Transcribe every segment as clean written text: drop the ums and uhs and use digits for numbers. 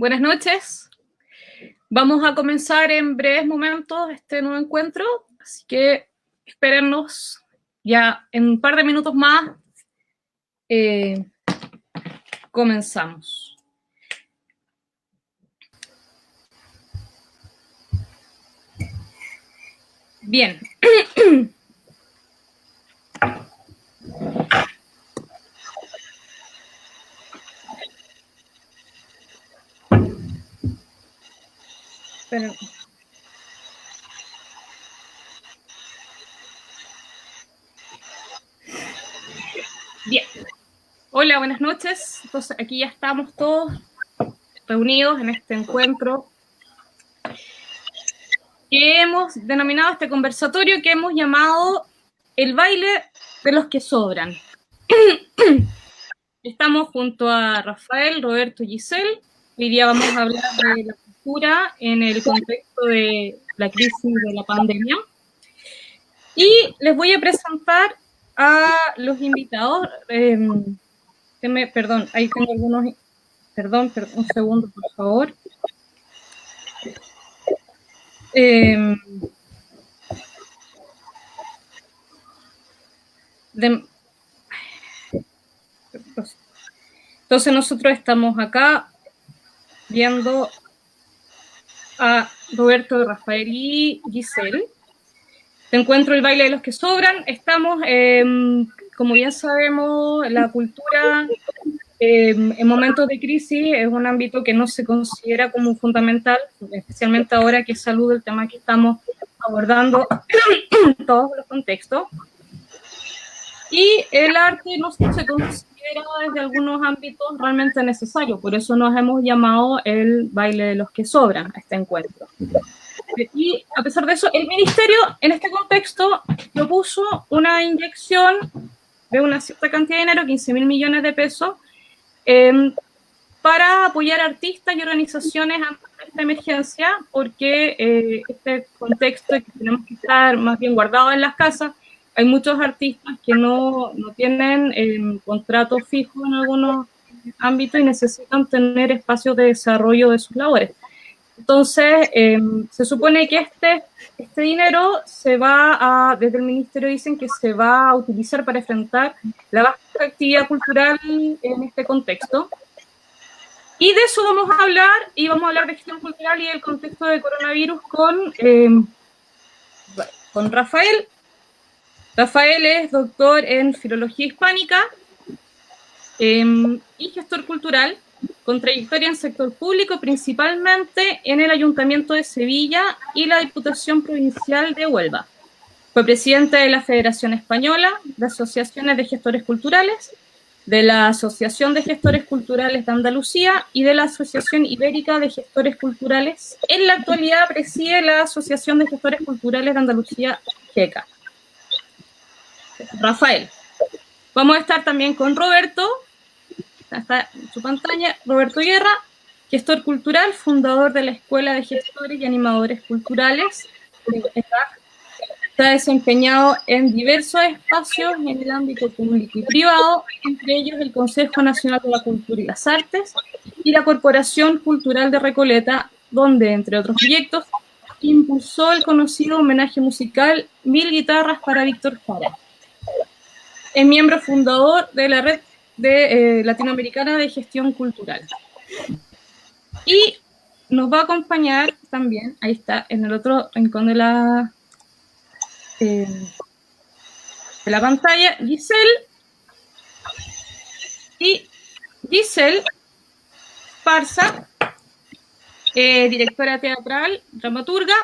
Buenas noches. Vamos a comenzar en breves momentos este nuevo encuentro, así que espérennos ya en un par de minutos más. Comenzamos. Bien. Esperen. Bien. Hola, buenas noches. Entonces, aquí ya estamos todos reunidos en este encuentro que hemos denominado este conversatorio que hemos llamado El baile de los que sobran. Estamos junto a Rafael, Roberto y Giselle. Hoy día vamos a hablar de la cultura en el contexto de la crisis de la pandemia. Y les voy a presentar a los invitados. Perdón, ahí tengo algunos. Perdón, un segundo, por favor. Entonces nosotros estamos acá viendo a Roberto, Rafael y Giselle. Te encuentro el baile de los que sobran. Estamos, como bien sabemos, la cultura en momentos de crisis es un ámbito que no se considera como fundamental, especialmente ahora que es salud el tema que estamos abordando en todos los contextos. Y el arte no se considera desde algunos ámbitos realmente necesario, por eso nos hemos llamado el baile de los que sobran a este encuentro. Y a pesar de eso, el Ministerio en este contexto propuso una inyección de una cierta cantidad de dinero, 15.000 millones de pesos, para apoyar a artistas y organizaciones ante esta emergencia, porque este contexto es que tenemos que estar más bien guardados en las casas. Hay muchos artistas que no tienen contratos fijos en algunos ámbitos y necesitan tener espacios de desarrollo de sus labores. Entonces, se supone que este dinero se va a, desde el Ministerio dicen que se va a utilizar para enfrentar la baja actividad cultural en este contexto. Y de eso vamos a hablar, y vamos a hablar de gestión cultural y el contexto de coronavirus con Rafael. Rafael es doctor en Filología Hispánica y gestor cultural, con trayectoria en sector público, principalmente en el Ayuntamiento de Sevilla y la Diputación Provincial de Huelva. Fue presidente de la Federación Española de Asociaciones de Gestores Culturales, de la Asociación de Gestores Culturales de Andalucía y de la Asociación Ibérica de Gestores Culturales. En la actualidad preside la Asociación de Gestores Culturales de Andalucía, GECA. Rafael. Vamos a estar también con Roberto, está en su pantalla, Roberto Guerra, gestor cultural, fundador de la Escuela de Gestores y Animadores Culturales. Está desempeñado en diversos espacios en el ámbito público y privado, entre ellos el Consejo Nacional de la Cultura y las Artes y la Corporación Cultural de Recoleta, donde, entre otros proyectos, impulsó el conocido homenaje musical 1000 guitarras para Víctor Jara. Es miembro fundador de la Red Latinoamericana de Gestión Cultural. Y nos va a acompañar también, ahí está, en el otro rincón de la pantalla, Giselle. Y Giselle Parza, directora teatral, dramaturga,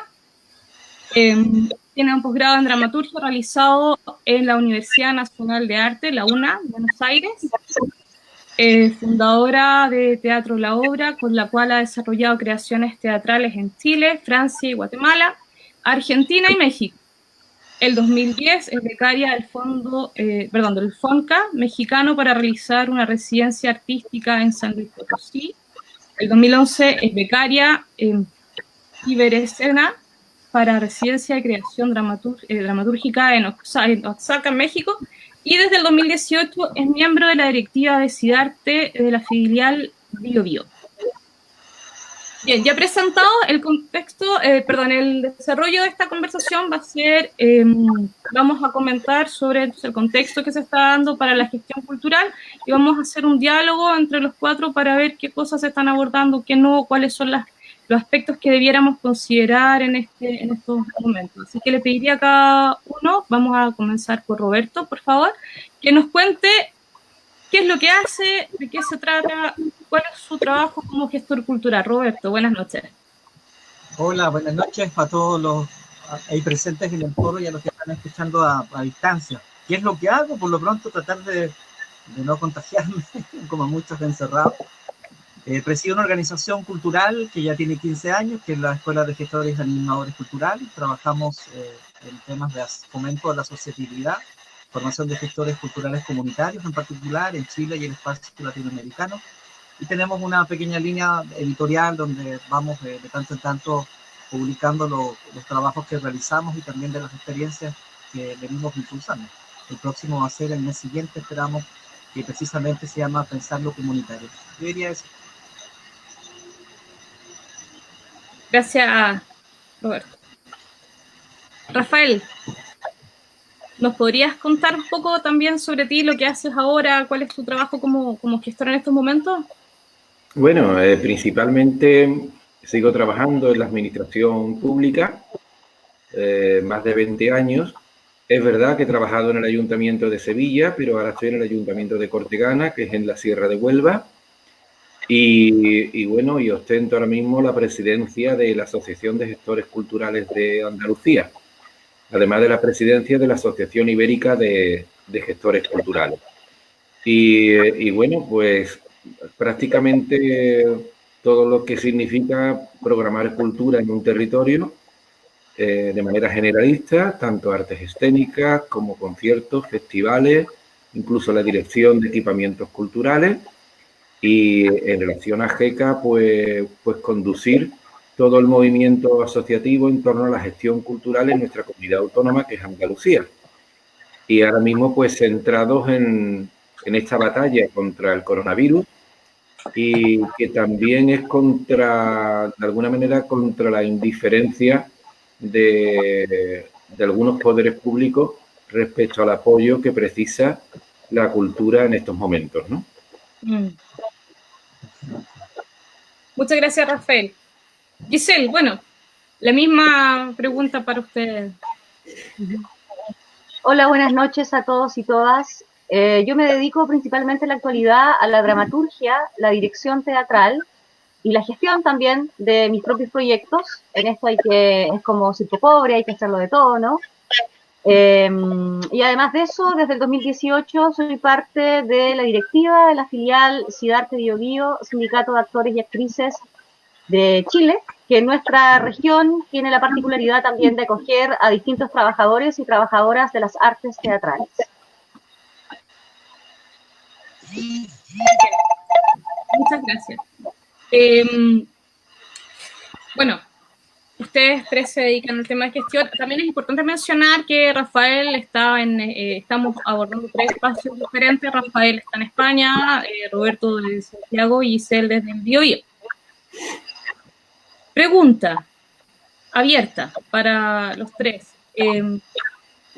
tiene un posgrado en dramaturgia realizado en la Universidad Nacional de Arte, la UNA, Buenos Aires, fundadora de Teatro La Obra, con la cual ha desarrollado creaciones teatrales en Chile, Francia y Guatemala, Argentina y México. El 2010 es becaria del FONCA mexicano para realizar una residencia artística en San Luis Potosí. El 2011 es becaria en Iberescena para residencia de creación dramatúrgica en Oaxaca, México. Y desde el 2018 es miembro de la directiva de CIDARTE de la filial Bio Bio. Bien, ya presentado el contexto, perdón, el desarrollo de esta conversación va a ser, vamos a comentar sobre el contexto que se está dando para la gestión cultural y vamos a hacer un diálogo entre los cuatro para ver qué cosas se están abordando, qué no, cuáles son los aspectos que debiéramos considerar en estos momentos. Así que le pediría a cada uno, vamos a comenzar por Roberto, por favor, que nos cuente qué es lo que hace, de qué se trata, cuál es su trabajo como gestor cultural. Roberto, buenas noches. Hola, buenas noches a todos los ahí presentes en el foro y a los que están escuchando a distancia. ¿Qué es lo que hago? Por lo pronto tratar de no contagiarme, como muchos encerrados. Presido una organización cultural que ya tiene 15 años, que es la Escuela de Gestores y Animadores Culturales. Trabajamos en temas de fomento de la asociatividad, formación de gestores culturales comunitarios en particular en Chile y el espacio latinoamericano. Y tenemos una pequeña línea editorial donde vamos de tanto en tanto publicando los trabajos que realizamos y también de las experiencias que venimos impulsando. El próximo va a ser el mes siguiente, esperamos, que precisamente se llama Pensar lo Comunitario. Yo diría eso. Gracias, Roberto. Rafael, ¿nos podrías contar un poco también sobre ti, lo que haces ahora, cuál es tu trabajo como gestor en estos momentos? Bueno, principalmente sigo trabajando en la administración pública, más de 20 años. Es verdad que he trabajado en el Ayuntamiento de Sevilla, pero ahora estoy en el Ayuntamiento de Cortegana, que es en la Sierra de Huelva. Y bueno, y ostento ahora mismo la presidencia de la Asociación de Gestores Culturales de Andalucía, además de la presidencia de la Asociación Ibérica de Gestores Culturales. Y bueno, pues prácticamente todo lo que significa programar cultura en un territorio de manera generalista, tanto artes escénicas como conciertos, festivales, incluso la dirección de equipamientos culturales y en relación a GECA, pues conducir todo el movimiento asociativo en torno a la gestión cultural en nuestra comunidad autónoma, que es Andalucía. Y ahora mismo, pues, centrados en esta batalla contra el coronavirus y que también es de alguna manera, contra la indiferencia de algunos poderes públicos respecto al apoyo que precisa la cultura en estos momentos, ¿no? Muchas gracias, Rafael. Giselle, bueno, la misma pregunta para usted. Hola, buenas noches a todos y todas. Yo me dedico principalmente en la actualidad a la dramaturgia, la dirección teatral y la gestión también de mis propios proyectos. En esto es como circo pobre, hay que hacerlo de todo, ¿no? Y además de eso, desde el 2018 soy parte de la directiva de la filial Sidarte Bio Bio, Sindicato de Actores y Actrices de Chile, que en nuestra región tiene la particularidad también de acoger a distintos trabajadores y trabajadoras de las artes teatrales. Muchas gracias. Bueno, ustedes tres se dedican al tema de gestión. También es importante mencionar que Rafael está estamos abordando tres espacios diferentes. Rafael está en España, Roberto de Santiago y Giselle desde el Biobío. Pregunta abierta para los tres.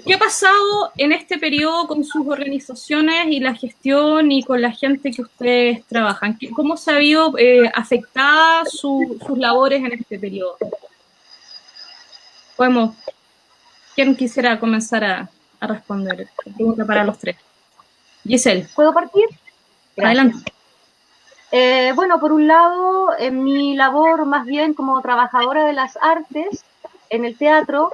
¿Qué ha pasado en este periodo con sus organizaciones y la gestión y con la gente que ustedes trabajan? ¿Cómo se ha visto afectada sus labores en este periodo? ¿Quién quisiera comenzar a responder? Pregunta para los tres. Giselle. ¿Puedo partir? Gracias. Adelante. Bueno, por un lado, en mi labor más bien como trabajadora de las artes en el teatro,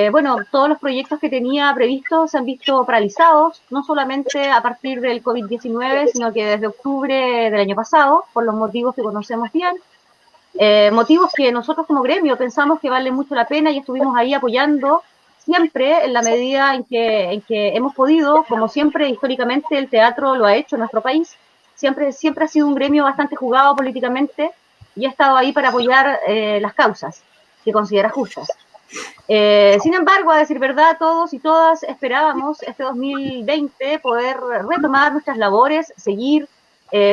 bueno, todos los proyectos que tenía previstos se han visto paralizados, no solamente a partir del COVID-19, sino que desde octubre del año pasado, por los motivos que conocemos bien, motivos que nosotros como gremio pensamos que vale mucho la pena y estuvimos ahí apoyando siempre en la medida en que hemos podido, como siempre históricamente el teatro lo ha hecho en nuestro país. Siempre ha sido un gremio bastante jugado políticamente y ha estado ahí para apoyar las causas que considera justas. Sin embargo, a decir verdad, todos y todas esperábamos este 2020 poder retomar nuestras labores, seguir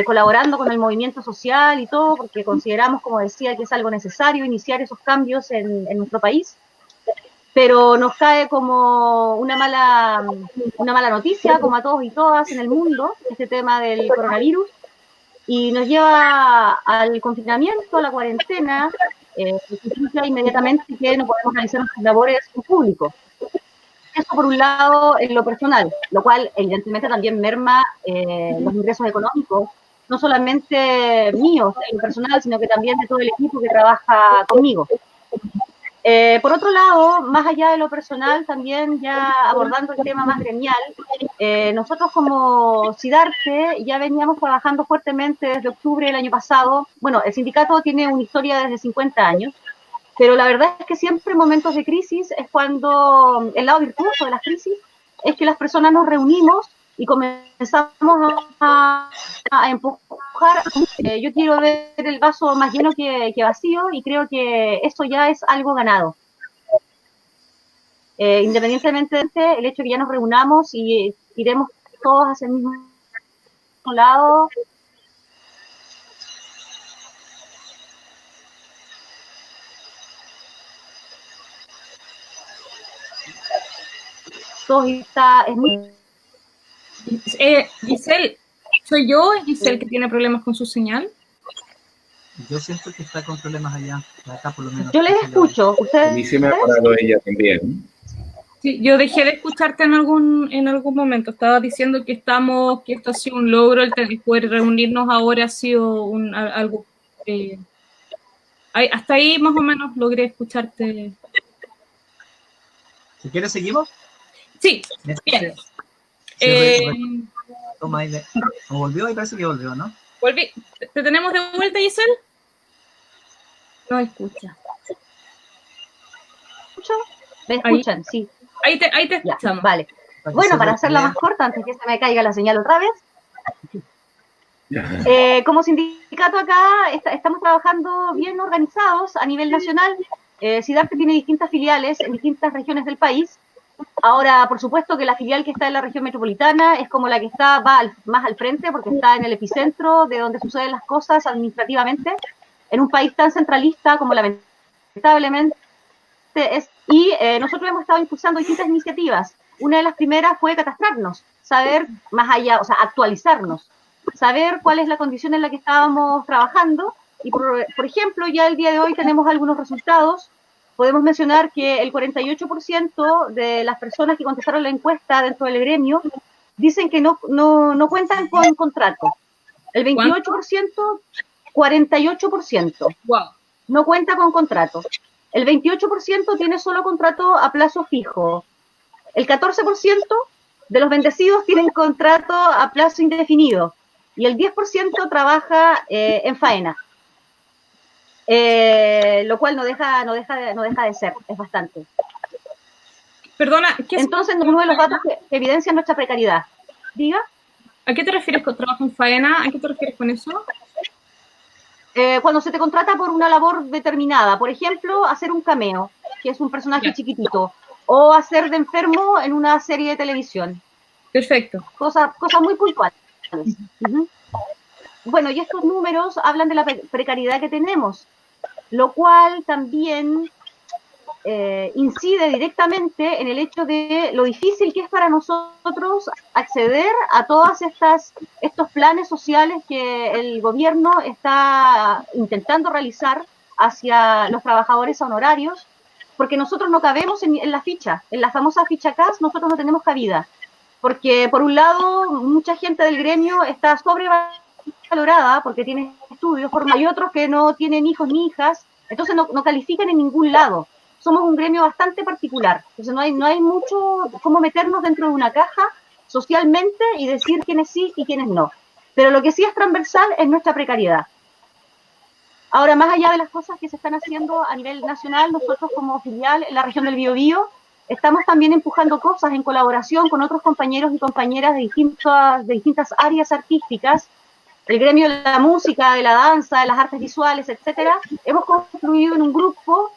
colaborando con el movimiento social y todo, porque consideramos, como decía, que es algo necesario iniciar esos cambios en nuestro país, pero nos cae como una mala noticia, como a todos y todas en el mundo, este tema del coronavirus, y nos lleva al confinamiento, a la cuarentena, significa inmediatamente que no podemos realizar nuestras labores en público. Eso por un lado en lo personal, lo cual evidentemente también merma los ingresos económicos, no solamente míos en lo personal, sino que también de todo el equipo que trabaja conmigo. Por otro lado, más allá de lo personal, también ya abordando el tema más gremial, nosotros como SIDARTE ya veníamos trabajando fuertemente desde octubre del año pasado. Bueno, el sindicato tiene una historia desde 50 años, pero la verdad es que siempre en momentos de crisis es cuando, el lado virtuoso de las crisis, es que las personas nos reunimos y comenzamos a empujar. Yo quiero ver el vaso más lleno que vacío, y creo que eso ya es algo ganado. Independientemente de el hecho de que ya nos reunamos y iremos todos hacia el mismo lado. Todo está, es muy... Giselle, ¿soy yo, Giselle, que tiene problemas con su señal? Yo siento que está con problemas allá, acá por lo menos. Yo les escucho, A ustedes. mí se me ha parado ella también. Sí, yo dejé de escucharte en algún momento. Estaba diciendo que esto ha sido un logro, el poder reunirnos ahora ha sido algo... hasta ahí más o menos logré escucharte. Si quieres, seguimos. Sí, bien. Toma ahí, volvió y parece que volvió, ¿no? Volví. ¿Te tenemos de vuelta, Giselle? No escucha. ¿Me escuchan? Sí. Ahí te escuchamos. Ya, vale. Bueno, para hacerla más corta, antes que se me caiga la señal otra vez. Como sindicato acá estamos trabajando bien organizados a nivel nacional. SIDARTE tiene distintas filiales en distintas regiones del país. Ahora, por supuesto que la filial que está en la región metropolitana es como la que va más al frente, porque está en el epicentro de donde suceden las cosas administrativamente, en un país tan centralista como lamentablemente es. Y nosotros hemos estado impulsando distintas iniciativas. Una de las primeras fue catastrarnos, saber más allá, o sea, actualizarnos, saber cuál es la condición en la que estábamos trabajando. Y por ejemplo, ya el día de hoy tenemos algunos resultados. Podemos mencionar que el 48% de las personas que contestaron la encuesta dentro del gremio dicen que no cuentan con contrato. El 28%, 48%. Wow. No cuenta con contrato. El 28% tiene solo contrato a plazo fijo. El 14% de los bendecidos tienen contrato a plazo indefinido. Y el 10% trabaja en faena. Lo cual no deja de ser, es bastante. Perdona, entonces uno de los datos que evidencia nuestra precariedad. ¿Diga? ¿A qué te refieres con trabajo en faena? ¿A qué te refieres con eso? Cuando se te contrata por una labor determinada, por ejemplo, hacer un cameo, que es un personaje chiquitito, o hacer de enfermo en una serie de televisión. Perfecto. Cosas muy puntuales. Bueno, y estos números hablan de la precariedad que tenemos, lo cual también incide directamente en el hecho de lo difícil que es para nosotros acceder a todos estos planes sociales que el gobierno está intentando realizar hacia los trabajadores honorarios, porque nosotros no cabemos en la ficha, en la famosa ficha CAS. Nosotros no tenemos cabida, porque por un lado mucha gente del gremio está sobrevalorada porque tiene estudios, hay otros que no tienen hijos ni hijas, entonces no califican en ningún lado. Somos un gremio bastante particular, entonces no hay mucho cómo meternos dentro de una caja socialmente y decir quiénes sí y quiénes no. Pero lo que sí es transversal es nuestra precariedad. Ahora, más allá de las cosas que se están haciendo a nivel nacional, nosotros como filial en la región del Biobío estamos también empujando cosas en colaboración con otros compañeros y compañeras de distintas áreas artísticas, el gremio de la música, de la danza, de las artes visuales, etcétera. Hemos confluido en un grupo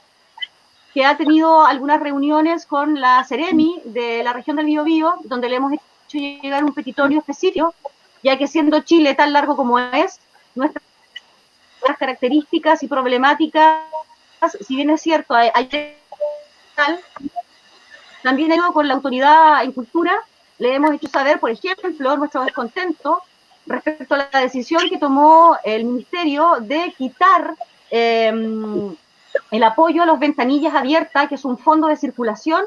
que ha tenido algunas reuniones con la Ceremi de la región del Biobío, donde le hemos hecho llegar un petitorio específico ya que siendo Chile tan largo como es, nuestras características y problemáticas, si bien es cierto, también con la autoridad en cultura le hemos hecho saber, por ejemplo, nuestro descontento respecto a la decisión que tomó el Ministerio de quitar el apoyo a los ventanillas abiertas, que es un fondo de circulación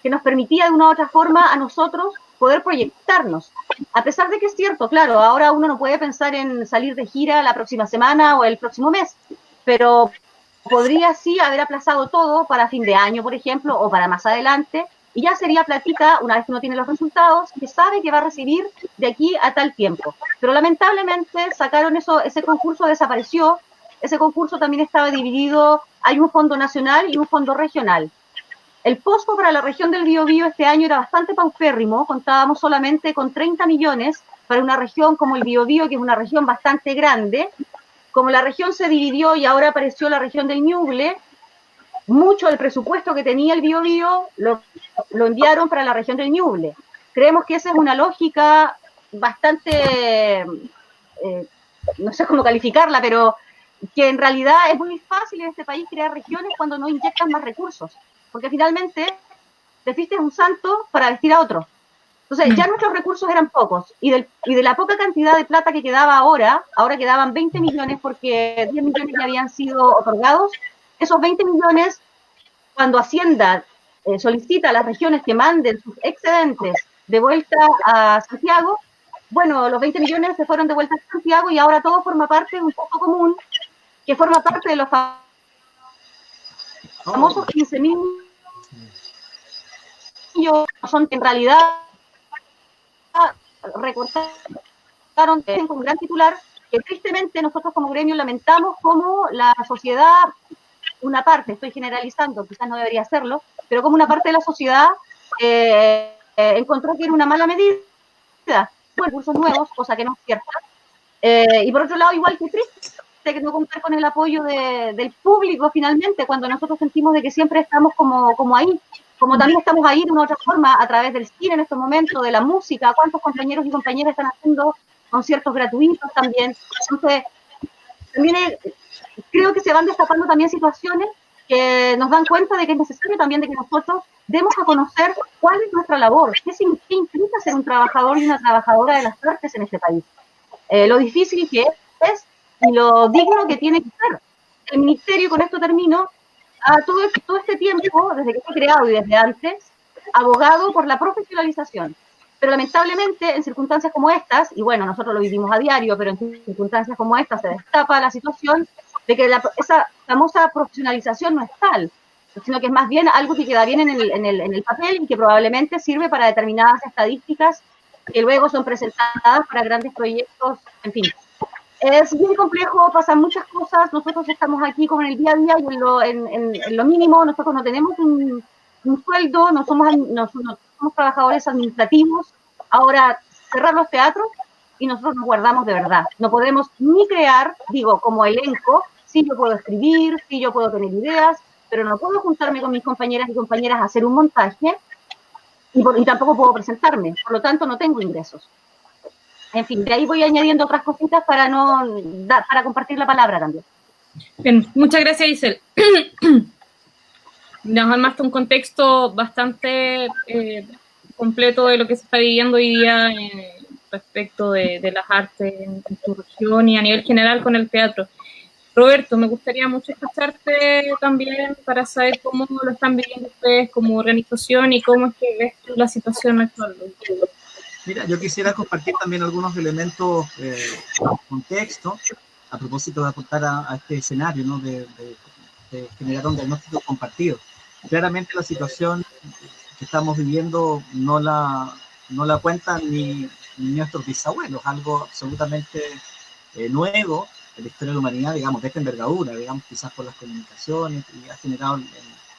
que nos permitía de una u otra forma a nosotros poder proyectarnos. A pesar de que es cierto, claro, ahora uno no puede pensar en salir de gira la próxima semana o el próximo mes, pero podría sí haber aplazado todo para fin de año, por ejemplo, o para más adelante, y ya sería platita, una vez que uno tiene los resultados, que sabe que va a recibir de aquí a tal tiempo. Pero lamentablemente sacaron eso, ese concurso desapareció. Ese concurso también estaba dividido, hay un fondo nacional y un fondo regional. El pozo para la región del Biobío este año era bastante paupérrimo, contábamos solamente con 30 millones para una región como el Biobío, que es una región bastante grande. Como la región se dividió y ahora apareció la región del Ñuble, mucho del presupuesto que tenía el Biobío lo enviaron para la región del Ñuble. Creemos que esa es una lógica bastante, no sé cómo calificarla, pero que en realidad es muy fácil en este país crear regiones cuando no inyectan más recursos, porque finalmente te fuiste un santo para vestir a otro. Entonces ya nuestros recursos eran pocos, y de la poca cantidad de plata que quedaba ahora quedaban 20 millones porque 10 millones ya habían sido otorgados. Esos 20 millones, cuando Hacienda solicita a las regiones que manden sus excedentes de vuelta a Santiago, bueno, los 20 millones se fueron de vuelta a Santiago y ahora todo forma parte de un poco común que forma parte de los famosos 15.000 millones, son en realidad recortaron con un gran titular que tristemente nosotros como gremio lamentamos como la sociedad, una parte, estoy generalizando, quizás no debería hacerlo, pero como una parte de la sociedad encontró que era una mala medida, recursos nuevos, cosa que no es cierta, y por otro lado igual que triste que no contar con el apoyo del público finalmente, cuando nosotros sentimos de que siempre estamos como ahí, como también estamos ahí de una otra forma a través del cine en estos momentos, de la música, cuántos compañeros y compañeras están haciendo conciertos gratuitos también. Entonces, también creo que se van destapando también situaciones que nos dan cuenta de que es necesario también de que nosotros demos a conocer cuál es nuestra labor, qué implica ser un trabajador y una trabajadora de las artes en este país, lo difícil que es y lo digno que tiene que ser. El ministerio, con esto termino, todo este tiempo, desde que fue creado y desde antes, abogado por la profesionalización. Pero lamentablemente en circunstancias como estas, y bueno, nosotros lo vivimos a diario, pero en circunstancias como estas se destapa la situación de que esa famosa profesionalización no es tal, sino que es más bien algo que queda bien en el papel y que probablemente sirve para determinadas estadísticas que luego son presentadas para grandes proyectos, en fin. Es bien complejo, pasan muchas cosas, nosotros estamos aquí como en el día a día y en lo mínimo, nosotros no tenemos un sueldo, no somos trabajadores administrativos, ahora cerrar los teatros y nosotros nos guardamos de verdad, no podemos ni crear, digo, como elenco, sí yo puedo escribir, sí yo puedo tener ideas, pero no puedo juntarme con mis compañeras y compañeras a hacer un montaje y tampoco puedo presentarme, por lo tanto no tengo ingresos. En fin, de ahí voy añadiendo otras cositas para para compartir la palabra también. Bien, muchas gracias, Isel. Nos armaste un contexto bastante completo de lo que se está viviendo hoy día respecto de las artes en tu región y a nivel general con el teatro. Roberto, me gustaría mucho escucharte también para saber cómo lo están viviendo ustedes como organización y cómo es que ves la situación actual. Mira, yo quisiera compartir también algunos elementos de contexto a propósito de aportar a este escenario, ¿no? de generar un diagnóstico compartido. Claramente la situación que estamos viviendo no la cuentan ni nuestros bisabuelos, algo absolutamente nuevo en la historia de la humanidad, digamos, de esta envergadura, digamos, quizás por las comunicaciones, y ha generado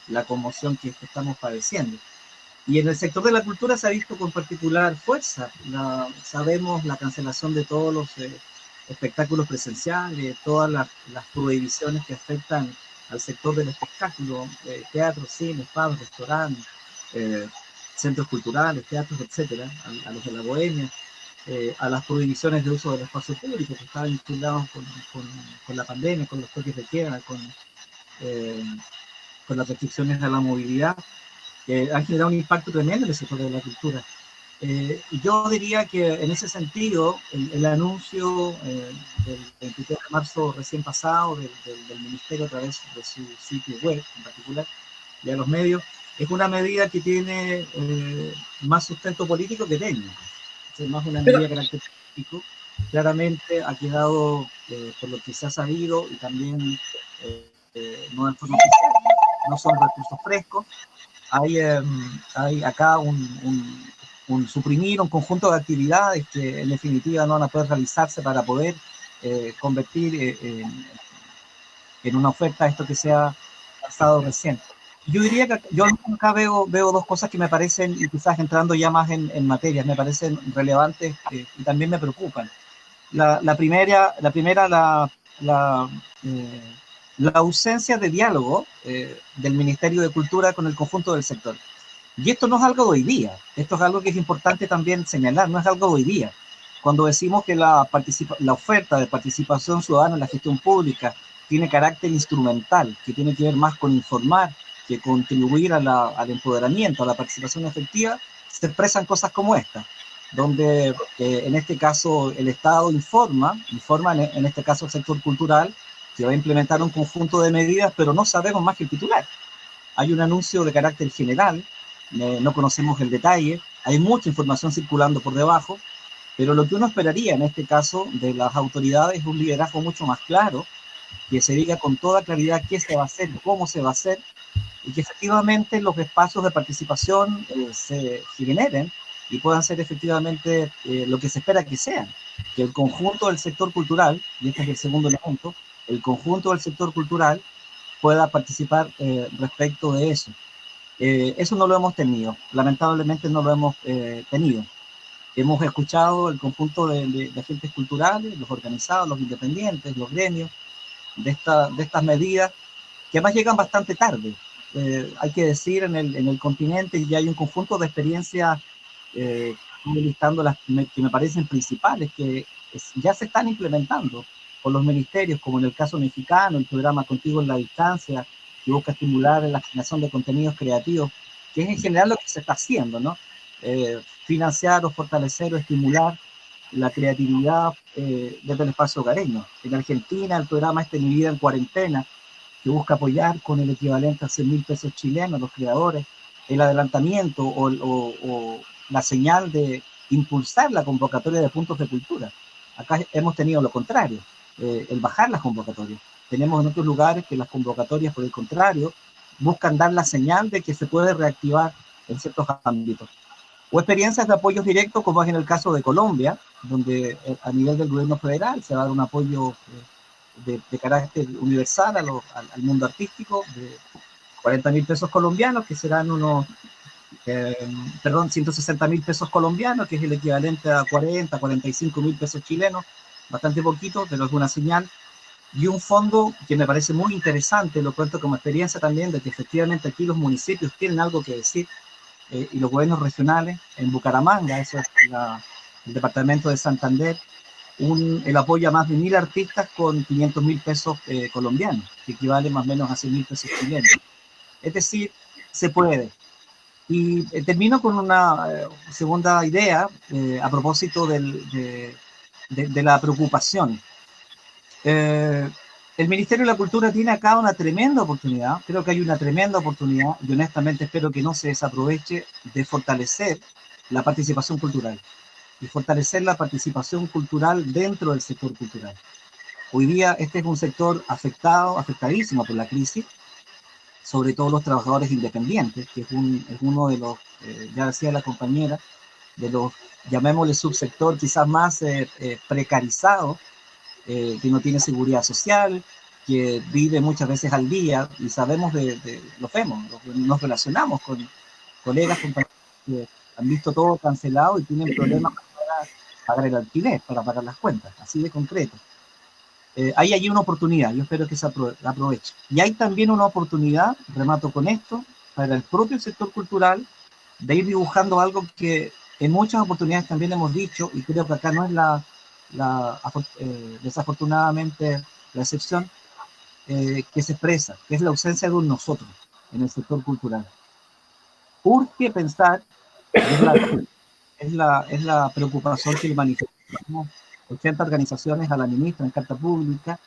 la conmoción que estamos padeciendo. Y en el sector de la cultura se ha visto con particular fuerza. Sabemos la cancelación de todos los espectáculos presenciales, todas las prohibiciones que afectan al sector del espectáculo, teatro, cine, pubs, restaurantes, centros culturales, teatros, etcétera, a los de la bohemia. a las prohibiciones de uso del espacio público que estaban vinculados con la pandemia, con los toques de queda, con las restricciones a la movilidad, han generado un impacto tremendo en el sector de la cultura. Y yo diría que en ese sentido, el anuncio del 23 de marzo recién pasado del Ministerio a través de su sitio web en particular y a los medios, es una medida que tiene más sustento político que técnico. Es más una medida de carácter político. Claramente ha quedado, por lo que se ha sabido, y también no en forma oficial, no son recursos frescos. Hay acá suprimir un conjunto de actividades que en definitiva no van a poder realizarse para poder convertir en una oferta esto que se ha pasado recién. Yo diría que yo acá veo dos cosas que me parecen, y quizás entrando ya más en materia, me parecen relevantes y también me preocupan. La primera, la ausencia de diálogo del Ministerio de Cultura con el conjunto del sector. Y esto no es algo de hoy día, esto es algo que es importante también señalar, no es algo de hoy día. Cuando decimos que la oferta de participación ciudadana en la gestión pública tiene carácter instrumental, que tiene que ver más con informar, que contribuir al empoderamiento, a la participación efectiva, se expresan cosas como esta, donde en este caso el Estado informa en este caso el sector cultural, que va a implementar un conjunto de medidas, pero no sabemos más que el titular. Hay un anuncio de carácter general, no conocemos el detalle, hay mucha información circulando por debajo, pero lo que uno esperaría en este caso de las autoridades es un liderazgo mucho más claro, que se diga con toda claridad qué se va a hacer, cómo se va a hacer, y que efectivamente los espacios de participación se generen y puedan ser efectivamente lo que se espera que sean, que el conjunto del sector cultural, y este es el segundo elemento, el conjunto del sector cultural pueda participar respecto de eso. Eso no lo hemos tenido, lamentablemente no lo hemos tenido. Hemos escuchado el conjunto de agentes culturales, los organizados, los independientes, los gremios, de estas medidas, que además llegan bastante tarde. Hay que decir, en el continente ya hay un conjunto de experiencias, listando las que me parecen principales, que ya se están implementando por los ministerios, como en el caso mexicano, el programa Contigo en la Distancia, que busca estimular la generación de contenidos creativos, que es en general lo que se está haciendo, ¿no? Financiar o fortalecer o estimular la creatividad desde el espacio hogareño. En Argentina, el programa Mi Vida en Cuarentena, que busca apoyar con el equivalente a 100.000 pesos chilenos a los creadores, el adelantamiento o la señal de impulsar la convocatoria de puntos de cultura. Acá hemos tenido lo contrario, el bajar las convocatorias. Tenemos en otros lugares que las convocatorias, por el contrario, buscan dar la señal de que se puede reactivar en ciertos ámbitos. O experiencias de apoyos directos, como es en el caso de Colombia, donde a nivel del gobierno federal se va a dar un apoyo de carácter universal al mundo artístico, de 40.000 pesos colombianos, que serán 160.000 pesos colombianos, que es el equivalente a 45.000 pesos chilenos, bastante poquito, pero es una señal. Y un fondo que me parece muy interesante, lo cuento como experiencia también, de que efectivamente aquí los municipios tienen algo que decir, y los gobiernos regionales. En Bucaramanga, eso es el departamento de Santander, el apoyo a más de 1.000 artistas con 500.000 pesos colombianos, que equivale más o menos a 100.000 pesos chilenos. Es decir, se puede. Y termino con una segunda idea a propósito de la preocupación. El Ministerio de la Cultura tiene acá una tremenda oportunidad, creo que hay una tremenda oportunidad, y honestamente espero que no se desaproveche, de fortalecer la participación cultural, y fortalecer la participación cultural dentro del sector cultural. Hoy día este es un sector afectadísimo por la crisis, sobre todo los trabajadores independientes, que es uno de los, ya decía la compañera, de los, llamémosle subsector quizás más precarizado, que no tiene seguridad social, que vive muchas veces al día, y sabemos lo vemos, nos relacionamos con colegas, compañeros que han visto todo cancelado y tienen problemas para pagar el alquiler, para pagar las cuentas, así de concreto. Hay allí una oportunidad, yo espero que se aproveche. Y hay también una oportunidad, remato con esto, para el propio sector cultural, de ir dibujando algo que En muchas oportunidades también hemos dicho, y creo que acá no es desafortunadamente la excepción, que se expresa, que es la ausencia de un nosotros en el sector cultural. Urge pensar, y es la preocupación que le manifestamos 80 organizaciones a la ministra en carta pública,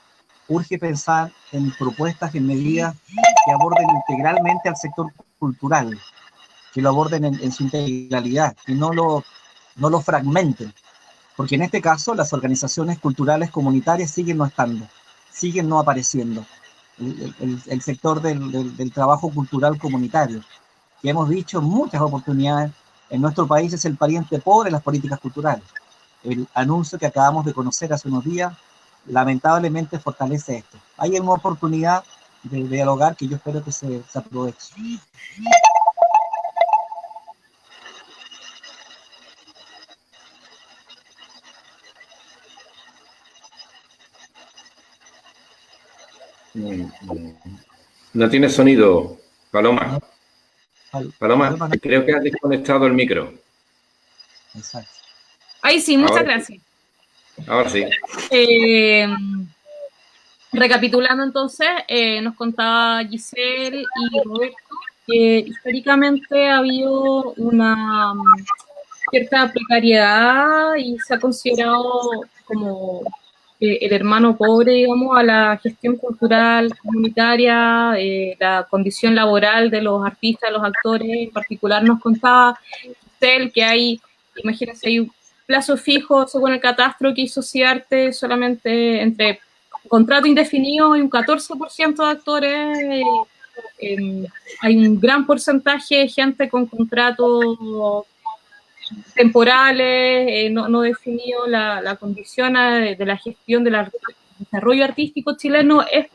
urge pensar en propuestas, en medidas que aborden integralmente al sector cultural, que lo aborden en su integralidad, que no lo fragmenten, porque en este caso las organizaciones culturales comunitarias siguen no estando, siguen no apareciendo. El sector del trabajo cultural comunitario, que hemos dicho en muchas oportunidades, en nuestro país es el pariente pobre de las políticas culturales. El anuncio que acabamos de conocer hace unos días, lamentablemente fortalece esto. Hay una oportunidad de dialogar que yo espero que se aproveche. No tiene sonido, Paloma. Paloma, Paloma, creo que has desconectado el micro. Exacto. Ahí sí, muchas gracias. Ahora sí. Recapitulando entonces, nos contaba Giselle y Roberto que históricamente ha habido una cierta precariedad y se ha considerado como el hermano pobre, digamos, a la gestión cultural comunitaria, la condición laboral de los artistas, los actores. En particular nos contaba Giselle que hay, imagínense, hay un plazo fijo según el catastro que hizo CIARTE solamente entre contrato indefinido y un 14% de actores. Hay un gran porcentaje de gente con contratos temporales, no definido. La condición de la gestión del desarrollo artístico chileno es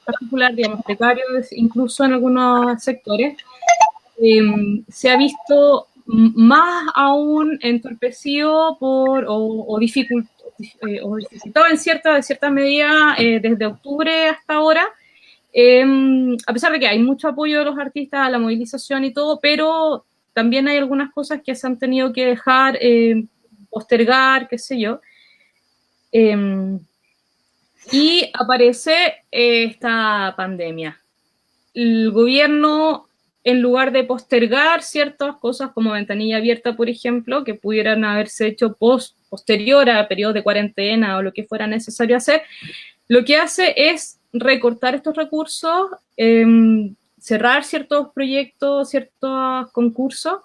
particular, digamos, precario, incluso en algunos sectores. Se ha visto más aún entorpecido o dificultado de cierta medida desde octubre hasta ahora, a pesar de que hay mucho apoyo de los artistas a la movilización y todo, pero también hay algunas cosas que se han tenido que dejar, postergar, qué sé yo. Y aparece esta pandemia. El gobierno, en lugar de postergar ciertas cosas como ventanilla abierta, por ejemplo, que pudieran haberse hecho posterior a periodos de cuarentena o lo que fuera necesario hacer, lo que hace es recortar estos recursos, cerrar ciertos proyectos, ciertos concursos,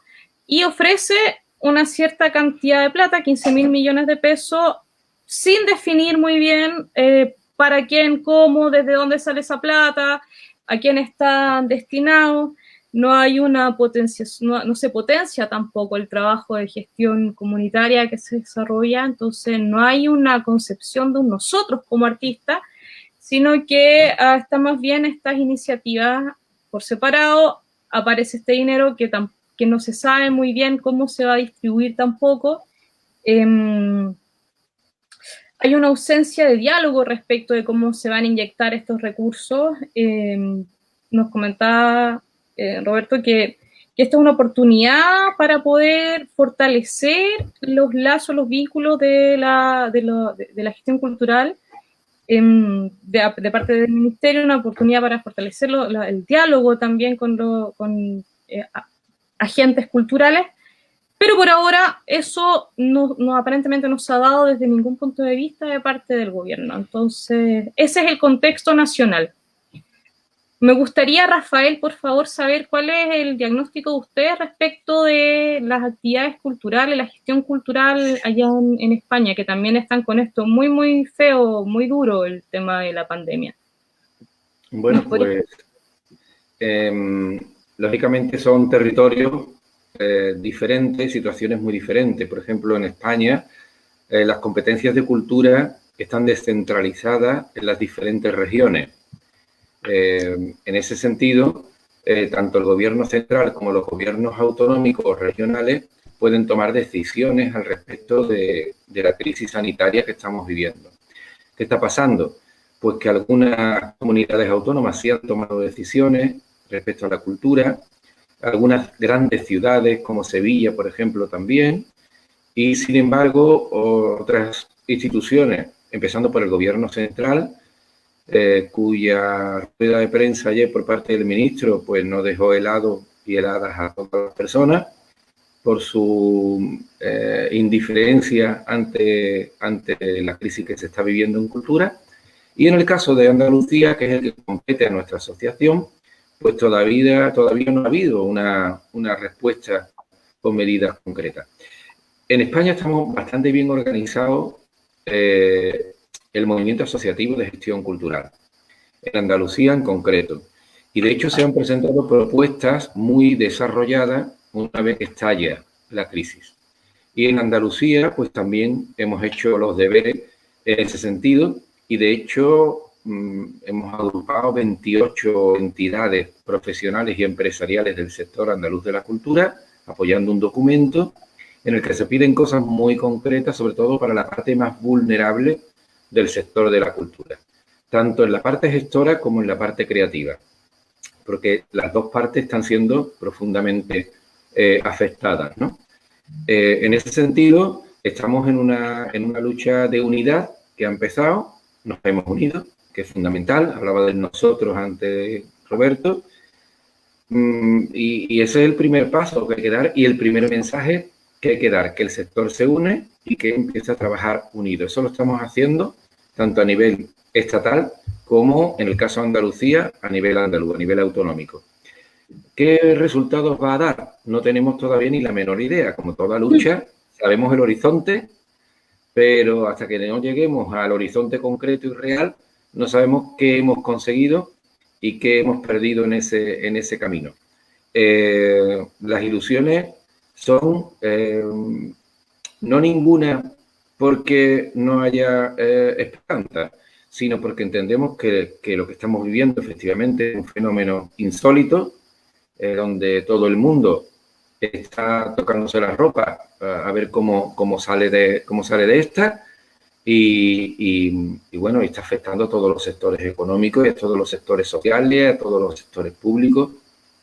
y ofrece una cierta cantidad de plata, 15.000 millones de pesos, sin definir muy bien para quién, cómo, desde dónde sale esa plata, a quién están destinados. No hay una potencia, no se potencia tampoco el trabajo de gestión comunitaria que se desarrolla, entonces no hay una concepción de un nosotros como artistas, sino que está más bien estas iniciativas por separado. Aparece este dinero que no se sabe muy bien cómo se va a distribuir tampoco. Hay una ausencia de diálogo respecto de cómo se van a inyectar estos recursos. Nos comentaba Roberto que esta es una oportunidad para poder fortalecer los lazos, los vínculos de la gestión cultural de parte del ministerio, una oportunidad para fortalecer el diálogo también con agentes culturales, pero por ahora eso aparentemente no se ha dado desde ningún punto de vista de parte del gobierno. Entonces, ese es el contexto nacional. Me gustaría, Rafael, por favor, saber cuál es el diagnóstico de ustedes respecto de las actividades culturales, la gestión cultural allá en España, que también están con esto muy, muy feo, muy duro el tema de la pandemia. Bueno, pues lógicamente son territorios diferentes, situaciones muy diferentes. Por ejemplo, en España las competencias de cultura están descentralizadas en las diferentes regiones. En ese sentido, tanto el gobierno central como los gobiernos autonómicos o regionales pueden tomar decisiones al respecto de la crisis sanitaria que estamos viviendo. ¿Qué está pasando? Pues que algunas comunidades autónomas sí han tomado decisiones respecto a la cultura, algunas grandes ciudades como Sevilla, por ejemplo, también, y sin embargo otras instituciones, empezando por el gobierno central, cuya rueda de prensa ayer por parte del ministro pues no dejó helados y heladas a todas las personas por su indiferencia ante la crisis que se está viviendo en cultura. Y en el caso de Andalucía, que es el que compete a nuestra asociación, pues todavía no ha habido una respuesta con medidas concretas. En España estamos bastante bien organizados el movimiento asociativo de gestión cultural, en Andalucía en concreto. Y de hecho se han presentado propuestas muy desarrolladas una vez que estalla la crisis. Y en Andalucía pues también hemos hecho los deberes en ese sentido y de hecho hemos agrupado 28 entidades profesionales y empresariales del sector andaluz de la cultura apoyando un documento en el que se piden cosas muy concretas, sobre todo para la parte más vulnerable del sector de la cultura, tanto en la parte gestora como en la parte creativa, porque las dos partes están siendo profundamente afectadas, ¿no? En ese sentido, estamos en una lucha de unidad que ha empezado, nos hemos unido, que es fundamental, hablaba de nosotros antes Roberto, y ese es el primer paso que hay que dar y el primer mensaje que hay que dar, que el sector se une y que empieza a trabajar unido. Eso lo estamos haciendo tanto a nivel estatal como, en el caso de Andalucía, a nivel andaluz, a nivel autonómico. ¿Qué resultados va a dar? No tenemos todavía ni la menor idea. Como toda lucha, sabemos el horizonte, pero hasta que no lleguemos al horizonte concreto y real, no sabemos qué hemos conseguido y qué hemos perdido en ese camino. Las ilusiones son no ninguna porque no haya esperanza, sino porque entendemos que lo que estamos viviendo efectivamente es un fenómeno insólito, donde todo el mundo está tocándose la ropa a ver cómo sale de esta y bueno, está afectando a todos los sectores económicos, a todos los sectores sociales, a todos los sectores públicos,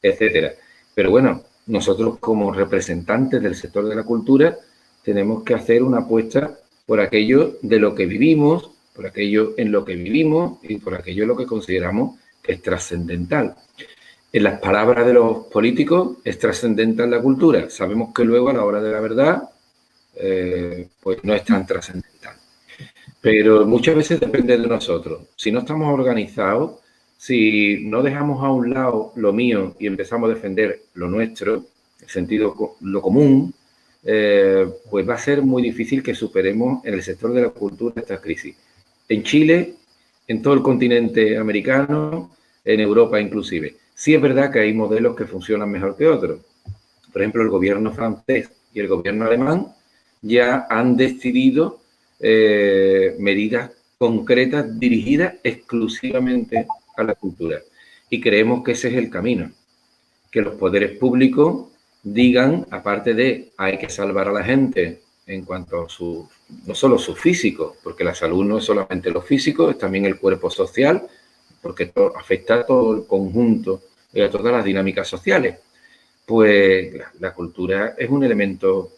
etcétera. Pero bueno, nosotros como representantes del sector de la cultura tenemos que hacer una apuesta por aquello de lo que vivimos, por aquello en lo que vivimos y por aquello en lo que consideramos que es trascendental. En las palabras de los políticos es trascendental la cultura. Sabemos que luego a la hora de la verdad pues no es tan trascendental. Pero muchas veces depende de nosotros. Si no estamos organizados, si no dejamos a un lado lo mío y empezamos a defender lo nuestro, el sentido, lo común, pues va a ser muy difícil que superemos en el sector de la cultura esta crisis. En Chile, en todo el continente americano, en Europa inclusive. Sí es verdad que hay modelos que funcionan mejor que otros. Por ejemplo, el gobierno francés y el gobierno alemán ya han decidido medidas concretas dirigidas exclusivamente a la cultura. Y creemos que ese es el camino. Que los poderes públicos digan, aparte de hay que salvar a la gente en cuanto a no solo su físico, porque la salud no es solamente lo físico, es también el cuerpo social, porque afecta a todo el conjunto y a todas las dinámicas sociales. Pues la cultura es un elemento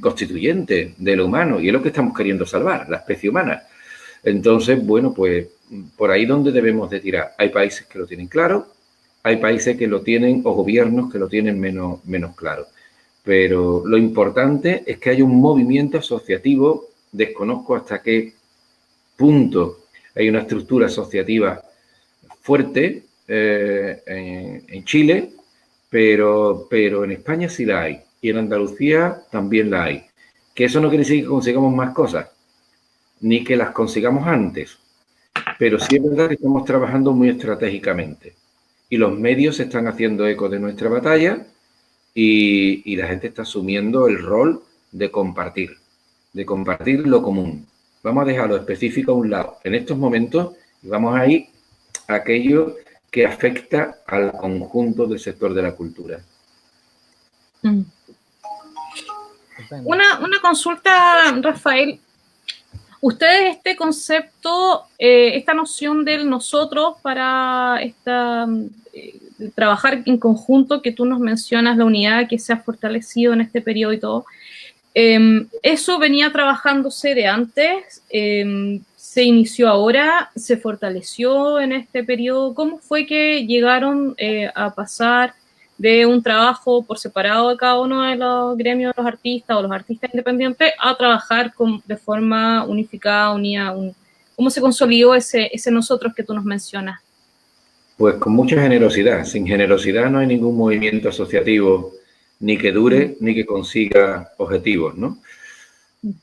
constituyente de lo humano y es lo que estamos queriendo salvar, la especie humana. Entonces, bueno, pues por ahí donde debemos de tirar. Hay países que lo tienen claro, hay países que lo tienen o gobiernos que lo tienen menos claro. Pero lo importante es que haya un movimiento asociativo, desconozco hasta qué punto hay una estructura asociativa fuerte en Chile, pero en España sí la hay y en Andalucía también la hay. Que eso no quiere decir que consigamos más cosas, ni que las consigamos antes, pero sí es verdad que estamos trabajando muy estratégicamente y los medios se están haciendo eco de nuestra batalla y la gente está asumiendo el rol de compartir lo común. Vamos a dejar lo específico a un lado en estos momentos y vamos a ir a aquello que afecta al conjunto del sector de la cultura. Una consulta, Rafael. Ustedes este concepto, esta noción del nosotros para trabajar en conjunto que tú nos mencionas, la unidad que se ha fortalecido en este periodo y todo, eso venía trabajándose de antes, se inició ahora, se fortaleció en este periodo. ¿Cómo fue que llegaron a pasar de un trabajo por separado de cada uno de los gremios de los artistas o los artistas independientes a trabajar de forma unificada, unida? ¿Cómo se consolidó ese nosotros que tú nos mencionas? Pues con mucha generosidad. Sin generosidad no hay ningún movimiento asociativo ni que dure ni que consiga objetivos, ¿no?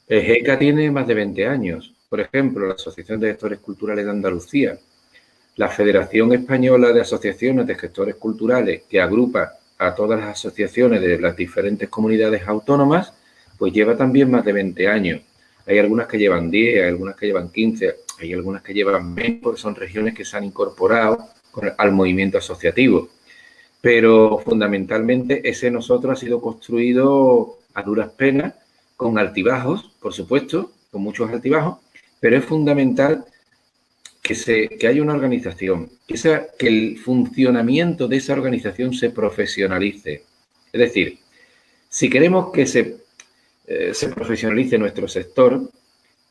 GECA tiene más de 20 años. Por ejemplo, la Asociación de Gestores Culturales de Andalucía, la Federación Española de Asociaciones de Gestores Culturales, que agrupa a todas las asociaciones de las diferentes comunidades autónomas, pues lleva también más de 20 años. Hay algunas que llevan 10, hay algunas que llevan 15, hay algunas que llevan menos, porque son regiones que se han incorporado al movimiento asociativo. Pero fundamentalmente ese nosotros ha sido construido a duras penas, con altibajos, por supuesto, con muchos altibajos, pero es fundamental que haya una organización, que el funcionamiento de esa organización se profesionalice. Es decir, si queremos que se profesionalice nuestro sector,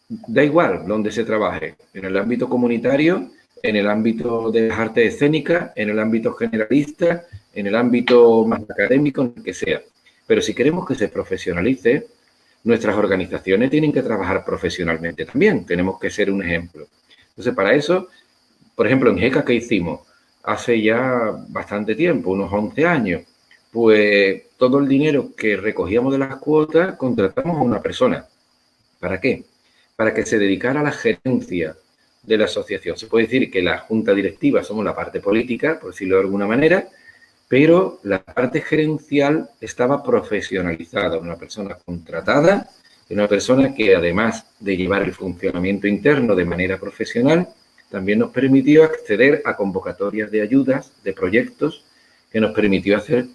da igual donde se trabaje, en el ámbito comunitario, en el ámbito de las artes escénicas, en el ámbito generalista, en el ámbito más académico, en el que sea. Pero si queremos que se profesionalice, nuestras organizaciones tienen que trabajar profesionalmente también. Tenemos que ser un ejemplo. Entonces, para eso, por ejemplo, en GECA, ¿qué hicimos? Hace ya bastante tiempo, unos 11 años, pues todo el dinero que recogíamos de las cuotas, contratamos a una persona. ¿Para qué? Para que se dedicara a la gerencia de la asociación. Se puede decir que la junta directiva somos la parte política, por decirlo de alguna manera, pero la parte gerencial estaba profesionalizada, una persona contratada, una persona que además de llevar el funcionamiento interno de manera profesional, también nos permitió acceder a convocatorias de ayudas, de proyectos, que nos permitió hacer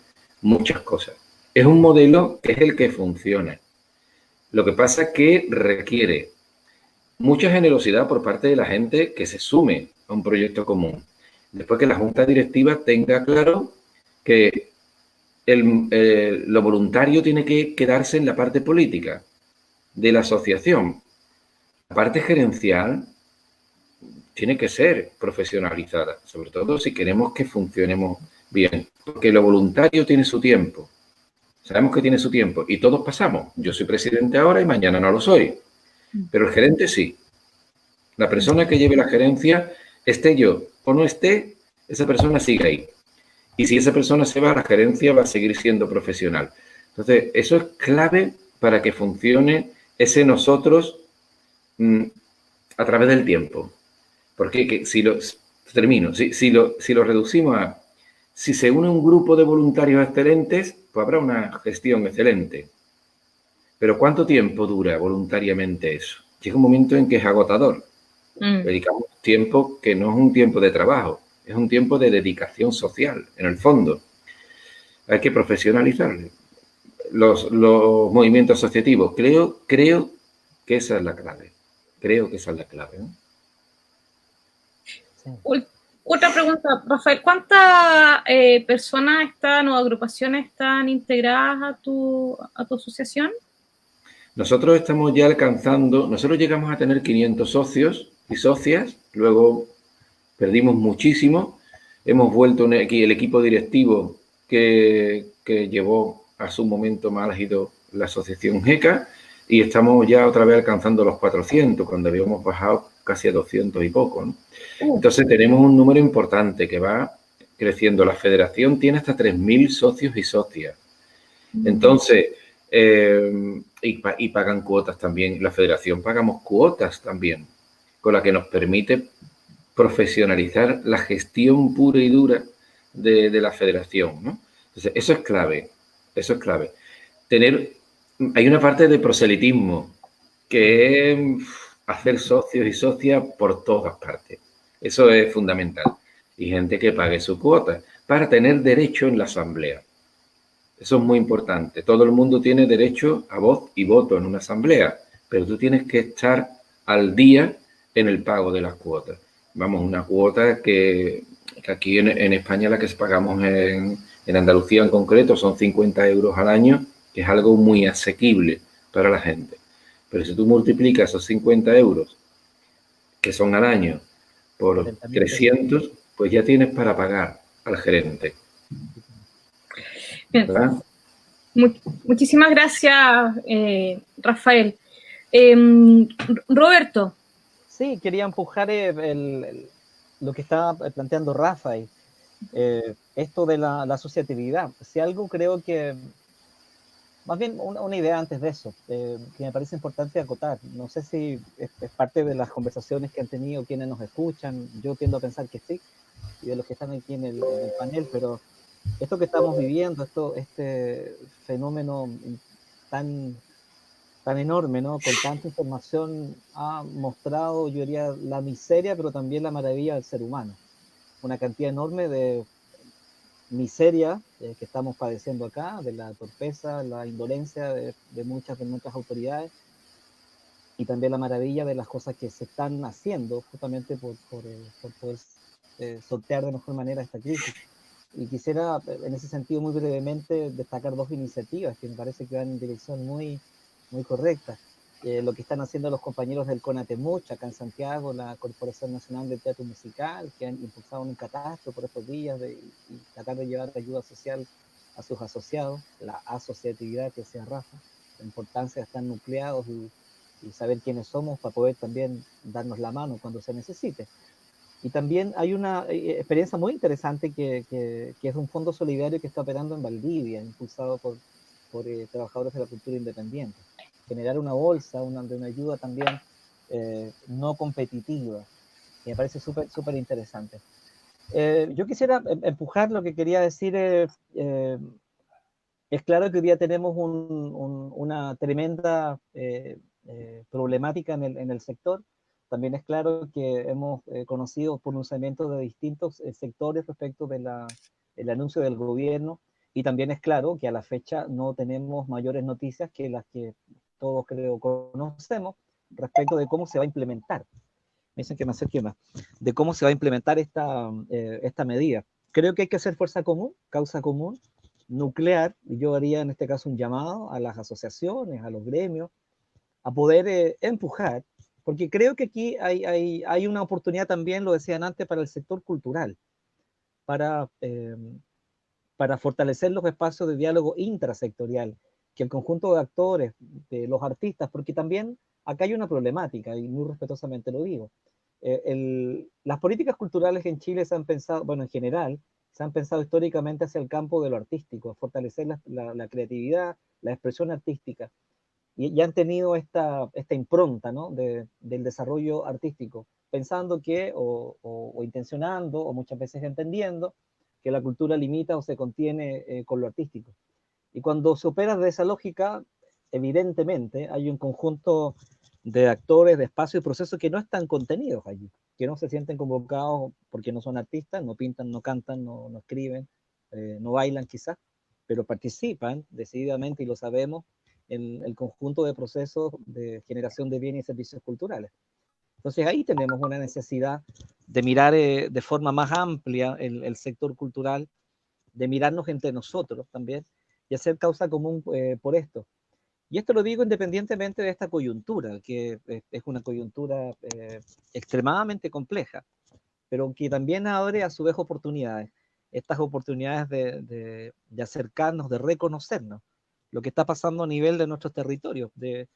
muchas cosas. Es un modelo que es el que funciona. Lo que pasa es que requiere mucha generosidad por parte de la gente que se sume a un proyecto común. Después que la junta directiva tenga claro que lo voluntario tiene que quedarse en la parte política de la asociación. La parte gerencial tiene que ser profesionalizada, sobre todo si queremos que funcionemos bien, porque lo voluntario tiene su tiempo. Sabemos que tiene su tiempo y todos pasamos. Yo soy presidente ahora y mañana no lo soy, pero el gerente sí. La persona que lleve la gerencia, esté yo o no esté, esa persona sigue ahí. Y si esa persona se va, la gerencia va a seguir siendo profesional. Entonces, eso es clave para que funcione ese nosotros a través del tiempo. Porque si lo reducimos a, si se une un grupo de voluntarios excelentes, pues habrá una gestión excelente. Pero ¿cuánto tiempo dura voluntariamente eso? Llega un momento en que es agotador. Dedicamos tiempo que no es un tiempo de trabajo, es un tiempo de dedicación social, en el fondo. Hay que profesionalizarlo. Los movimientos asociativos, creo que esa es la clave. Creo que esa es la clave, ¿no? Sí. Otra pregunta, Rafael, ¿cuántas personas están o agrupaciones están integradas a tu asociación? Nosotros estamos ya alcanzando, nosotros llegamos a tener 500 socios y socias, luego perdimos muchísimo, hemos vuelto el equipo directivo que llevó a su momento más álgido la asociación GECA y estamos ya otra vez alcanzando los 400, cuando habíamos bajado casi a 200 y poco, ¿no? Entonces tenemos un número importante que va creciendo. La federación tiene hasta 3.000 socios y socias. Entonces, y pagan cuotas también. La federación pagamos cuotas también, con la que nos permite profesionalizar la gestión pura y dura de la federación, ¿no? Entonces, eso es clave, eso es clave. Hay una parte de proselitismo, que es hacer socios y socias por todas partes. Eso es fundamental. Y gente que pague su cuota para tener derecho en la asamblea. Eso es muy importante. Todo el mundo tiene derecho a voz y voto en una asamblea, pero tú tienes que estar al día en el pago de las cuotas. Vamos, una cuota que aquí en España la que pagamos en Andalucía en concreto son 50 euros al año, que es algo muy asequible para la gente. Pero si tú multiplicas esos 50 euros, que son al año, por 300, pues ya tienes para pagar al gerente. Bien. ¿Verdad? Muchísimas gracias, Rafael. Roberto. Sí, quería empujar lo que estaba planteando Rafael, esto de la asociatividad. Si algo creo que, más bien una idea antes de eso, que me parece importante acotar. No sé si es parte de las conversaciones que han tenido quienes nos escuchan. Yo tiendo a pensar que sí, y de los que están aquí en el panel, pero esto que estamos viviendo, este fenómeno tan enorme, ¿no? Con tanta información ha mostrado, yo diría, la miseria, pero también la maravilla del ser humano. Una cantidad enorme de miseria que estamos padeciendo acá, de la torpeza, la indolencia de muchas de nuestras autoridades, y también la maravilla de las cosas que se están haciendo justamente por poder sortear de mejor manera esta crisis. Y quisiera, en ese sentido, muy brevemente, destacar dos iniciativas que me parece que van en dirección muy correcta. Lo que están haciendo los compañeros del CONATEMUCH, acá en Santiago, la Corporación Nacional de Teatro Musical, que han impulsado un catastro por estos días y tratar de llevar ayuda social a sus asociados, la asociatividad que decía Rafa, la importancia de estar nucleados y saber quiénes somos para poder también darnos la mano cuando se necesite. Y también hay una experiencia muy interesante que es un fondo solidario que está operando en Valdivia, impulsado por trabajadores de la cultura independiente. Generar una bolsa de una ayuda también no competitiva, que me parece súper interesante. Yo quisiera empujar lo que quería decir. Es claro que hoy día tenemos una tremenda problemática en el sector. También es claro que hemos conocido pronunciamientos de distintos sectores respecto del anuncio del gobierno, y también es claro que a la fecha no tenemos mayores noticias que las que todos creo conocemos respecto de cómo se va a implementar. Me dicen que me acerque más. De cómo se va a implementar esta medida. Creo que hay que hacer fuerza común, causa común, nuclear, y yo haría en este caso un llamado a las asociaciones, a los gremios, a poder empujar, porque creo que aquí hay una oportunidad también, lo decían antes, para el sector cultural, para fortalecer los espacios de diálogo intrasectorial, que el conjunto de actores, de los artistas, porque también acá hay una problemática, y muy respetuosamente lo digo. Las políticas culturales en Chile se han pensado, bueno, en general, se han pensado históricamente hacia el campo de lo artístico, fortalecer la creatividad, la expresión artística, y han tenido esta impronta, ¿no? del desarrollo artístico, pensando que, o intencionando, o muchas veces entendiendo, que la cultura limita o se contiene con lo artístico. Y cuando se opera de esa lógica, evidentemente hay un conjunto de actores, de espacios y procesos que no están contenidos allí, que no se sienten convocados porque no son artistas, no pintan, no cantan, no escriben, no bailan quizás, pero participan decididamente, y lo sabemos, en el conjunto de procesos de generación de bienes y servicios culturales. Entonces ahí tenemos una necesidad de mirar de forma más amplia el sector cultural, de mirarnos entre nosotros también y hacer causa común por esto. Y esto lo digo independientemente de esta coyuntura, que es una coyuntura extremadamente compleja, pero que también abre a su vez oportunidades. Estas oportunidades de acercarnos, de reconocernos lo que está pasando a nivel de nuestros territorios, de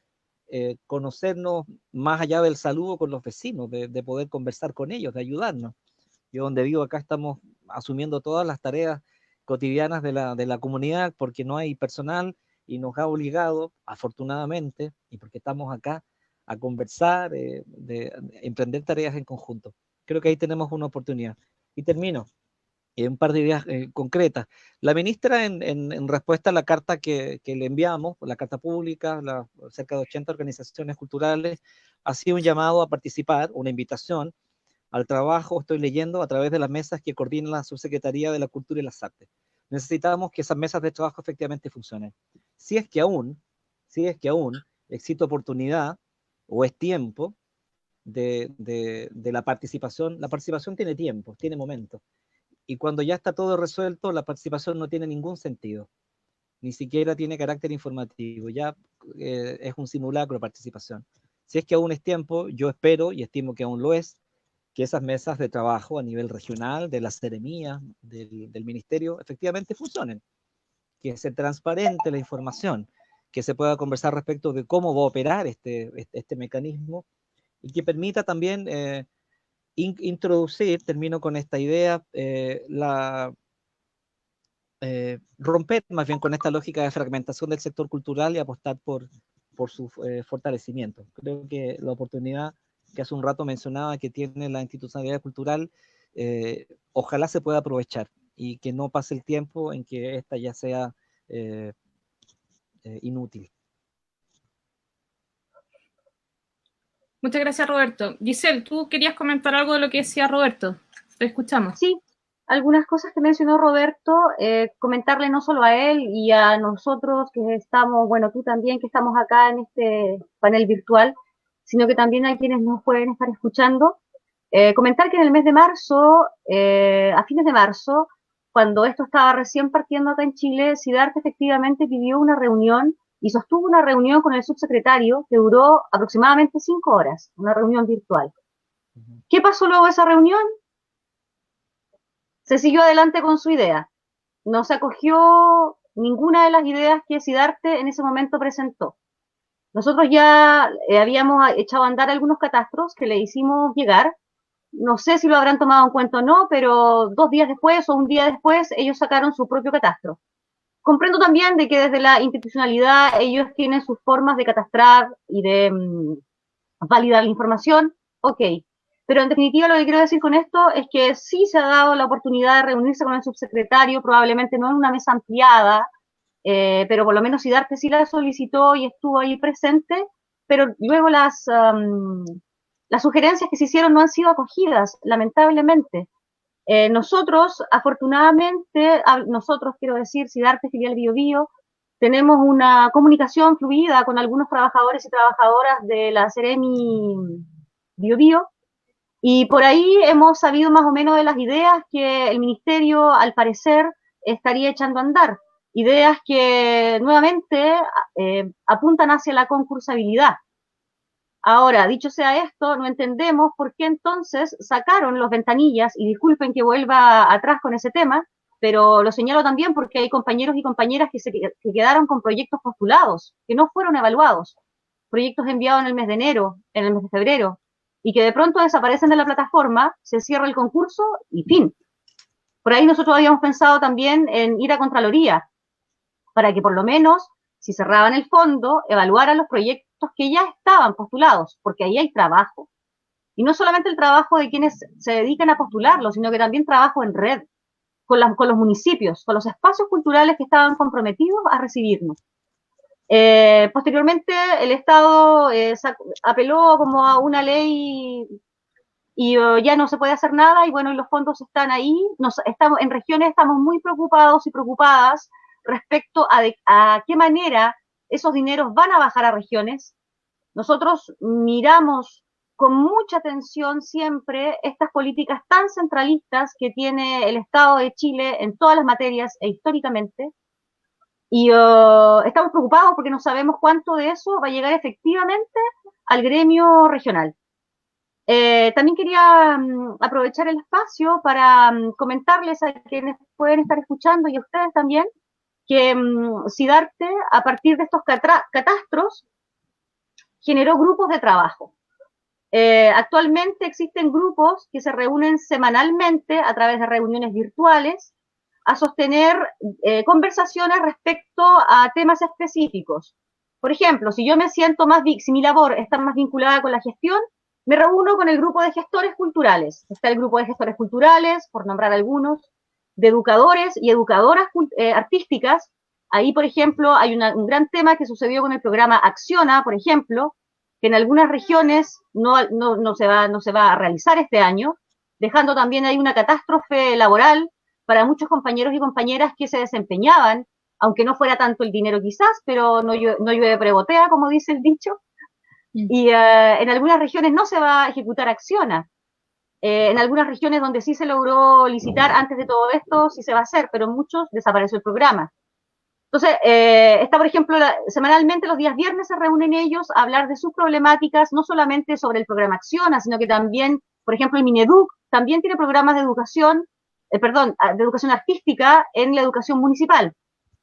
conocernos más allá del saludo con los vecinos, de poder conversar con ellos, de ayudarnos. Yo donde vivo acá estamos asumiendo todas las tareas cotidianas de la comunidad porque no hay personal y nos ha obligado, afortunadamente, y porque estamos acá, a conversar, de emprender tareas en conjunto. Creo que ahí tenemos una oportunidad. Y termino. Un par de ideas concretas. La ministra, en respuesta a la carta que le enviamos, la carta pública, cerca de 80 organizaciones culturales, ha sido un llamado a participar, una invitación al trabajo, estoy leyendo, a través de las mesas que coordina la Subsecretaría de la Cultura y las Artes. Necesitamos que esas mesas de trabajo efectivamente funcionen. Si es que aún existe oportunidad o es tiempo de la participación tiene tiempo, tiene momentos. Y cuando ya está todo resuelto, la participación no tiene ningún sentido. Ni siquiera tiene carácter informativo. Ya es un simulacro de participación. Si es que aún es tiempo, yo espero y estimo que aún lo es, que esas mesas de trabajo a nivel regional, de la seremía, del ministerio, efectivamente funcionen. Que se transparente la información, que se pueda conversar respecto de cómo va a operar este mecanismo y que permita también introducir, termino con esta idea, romper más bien con esta lógica de fragmentación del sector cultural y apostar por su fortalecimiento. Creo que la oportunidad que hace un rato mencionaba que tiene la institucionalidad cultural, ojalá se pueda aprovechar y que no pase el tiempo en que esta ya sea inútil. Muchas gracias, Roberto. Giselle, ¿tú querías comentar algo de lo que decía Roberto? Te escuchamos. Sí, algunas cosas que mencionó Roberto, comentarle no solo a él y a nosotros que estamos, bueno, tú también que estamos acá en este panel virtual, sino que también a quienes nos pueden estar escuchando. Comentar que en el mes de marzo, a fines de marzo, cuando esto estaba recién partiendo acá en Chile, Siddhartha efectivamente pidió una reunión y sostuvo una reunión con el subsecretario que duró aproximadamente 5 horas, una reunión virtual. ¿Qué pasó luego de esa reunión? Se siguió adelante con su idea. No se acogió ninguna de las ideas que Siddhartha en ese momento presentó. Nosotros ya habíamos echado a andar algunos catastros que le hicimos llegar. No sé si lo habrán tomado en cuenta o no, pero 2 días después o un día después ellos sacaron su propio catastro. Comprendo también de que desde la institucionalidad ellos tienen sus formas de catastrar y de validar la información, ok. Pero en definitiva lo que quiero decir con esto es que sí se ha dado la oportunidad de reunirse con el subsecretario, probablemente no en una mesa ampliada, pero por lo menos Siddhartha sí la solicitó y estuvo ahí presente, pero luego las sugerencias que se hicieron no han sido acogidas, lamentablemente. Nosotros, afortunadamente, nosotros quiero decir, Siddhartha Filial Bio Bio, tenemos una comunicación fluida con algunos trabajadores y trabajadoras de la Seremi Bio Bio, y por ahí hemos sabido más o menos de las ideas que el ministerio, al parecer, estaría echando a andar. Ideas que nuevamente apuntan hacia la concursabilidad. Ahora, dicho sea esto, no entendemos por qué entonces sacaron los ventanillas, y disculpen que vuelva atrás con ese tema, pero lo señalo también porque hay compañeros y compañeras que quedaron con proyectos postulados, que no fueron evaluados, proyectos enviados en el mes de enero, en el mes de febrero, y que de pronto desaparecen de la plataforma, se cierra el concurso y fin. Por ahí nosotros habíamos pensado también en ir a Contraloría, para que por lo menos, si cerraban el fondo, evaluaran los proyectos que ya estaban postulados, porque ahí hay trabajo. Y no solamente el trabajo de quienes se dedican a postularlo, sino que también trabajo en red, con los municipios, con los espacios culturales que estaban comprometidos a recibirnos. Posteriormente, el Estado apeló como a una ley y ya no se puede hacer nada, y bueno, y los fondos están ahí. En regiones estamos muy preocupados y preocupadas respecto a qué manera esos dineros van a bajar a regiones. Nosotros miramos con mucha atención siempre estas políticas tan centralistas que tiene el Estado de Chile en todas las materias e históricamente, y estamos preocupados porque no sabemos cuánto de eso va a llegar efectivamente al gremio regional. También quería aprovechar el espacio para comentarles a quienes pueden estar escuchando y a ustedes también, que Siddhartha, a partir de estos catastros, generó grupos de trabajo. Actualmente existen grupos que se reúnen semanalmente a través de reuniones virtuales a sostener conversaciones respecto a temas específicos. Por ejemplo, si yo me siento si mi labor está más vinculada con la gestión, me reúno con el grupo de gestores culturales. Está el grupo de gestores culturales, por nombrar algunos, de educadores y educadoras artísticas. Ahí, por ejemplo, hay un gran tema que sucedió con el programa Acciona, por ejemplo, que en algunas regiones no se va a realizar este año, dejando también ahí una catástrofe laboral para muchos compañeros y compañeras que se desempeñaban, aunque no fuera tanto el dinero quizás, pero no llueve prebotea, como dice el dicho. Y en algunas regiones no se va a ejecutar Acciona. En algunas regiones donde sí se logró licitar antes de todo esto, sí se va a hacer, pero en muchos desapareció el programa. Entonces, está, por ejemplo, semanalmente los días viernes se reúnen ellos a hablar de sus problemáticas, no solamente sobre el programa Acciona, sino que también, por ejemplo, el Mineduc también tiene programas de educación, de educación artística en la educación municipal.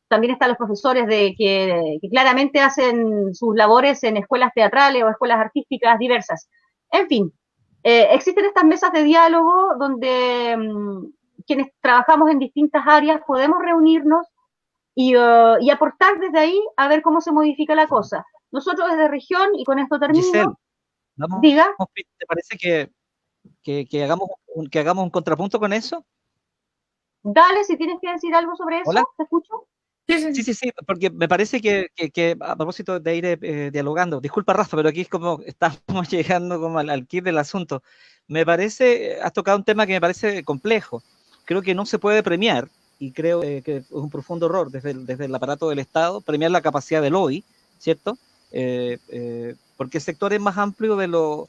También están los profesores que claramente hacen sus labores en escuelas teatrales o escuelas artísticas diversas. En fin, existen estas mesas de diálogo donde quienes trabajamos en distintas áreas podemos reunirnos y aportar desde ahí a ver cómo se modifica la cosa. Nosotros desde región, y con esto termino, Giselle, diga. ¿te parece que hagamos un contrapunto con eso? Dale, si tienes que decir algo sobre eso, ¿Hola? ¿te escucho? Sí, porque me parece que a propósito de ir dialogando, disculpa Rafa, pero aquí es como estamos llegando como al quid del asunto. Me parece, has tocado un tema que me parece complejo. Creo que no se puede premiar, y creo que es un profundo error desde el aparato del Estado, premiar la capacidad del lobby, ¿cierto? Porque el sector es más amplio de lo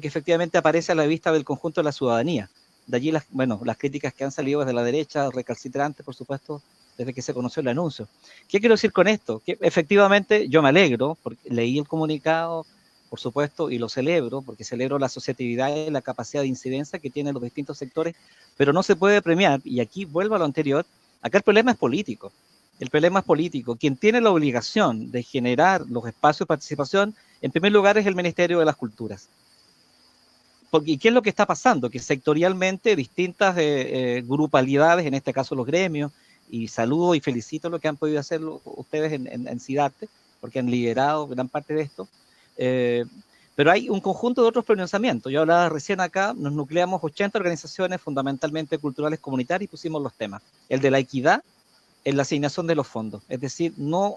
que efectivamente aparece a la vista del conjunto de la ciudadanía. De allí las críticas que han salido desde la derecha, recalcitrantes, por supuesto, desde que se conoció el anuncio. ¿Qué quiero decir con esto? Que efectivamente yo me alegro, porque leí el comunicado, por supuesto, y lo celebro, porque celebro la asociatividad y la capacidad de incidencia que tienen los distintos sectores, pero no se puede premiar, y aquí vuelvo a lo anterior, acá el problema es político. El problema es político. Quien tiene la obligación de generar los espacios de participación, en primer lugar, es el Ministerio de las Culturas. Porque, ¿qué es lo que está pasando? Que sectorialmente distintas grupalidades, en este caso los gremios, y saludo y felicito lo que han podido hacer ustedes en CIDARTE, porque han liderado gran parte de esto, pero hay un conjunto de otros pronunciamientos. Yo hablaba recién acá, nos nucleamos 80 organizaciones fundamentalmente culturales comunitarias y pusimos los temas. El de la equidad en la asignación de los fondos, es decir,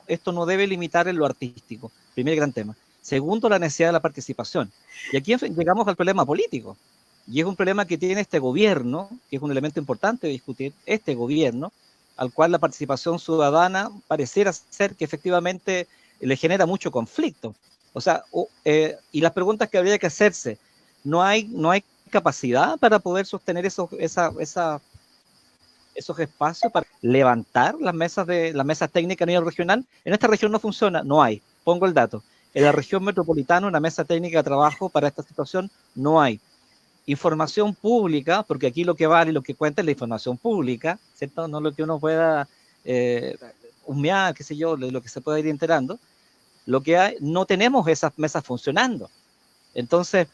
esto no debe limitar en lo artístico, primer gran tema. Segundo, la necesidad de la participación. Y aquí llegamos al problema político, y es un problema que tiene este gobierno, que es un elemento importante de discutir, este gobierno, al cual la participación ciudadana pareciera ser que efectivamente le genera mucho conflicto. O sea, y las preguntas que habría que hacerse, ¿no hay capacidad para poder sostener esos espacios, para levantar las mesas técnicas a nivel regional? En esta región no funciona, no hay. Pongo el dato. En la región metropolitana, una mesa técnica de trabajo para esta situación no hay. Información pública, porque aquí lo que vale y lo que cuenta es la información pública, ¿cierto? No lo que uno pueda husmear, qué sé yo, de lo que se pueda ir enterando. Lo que hay, no tenemos esas mesas funcionando. Entonces,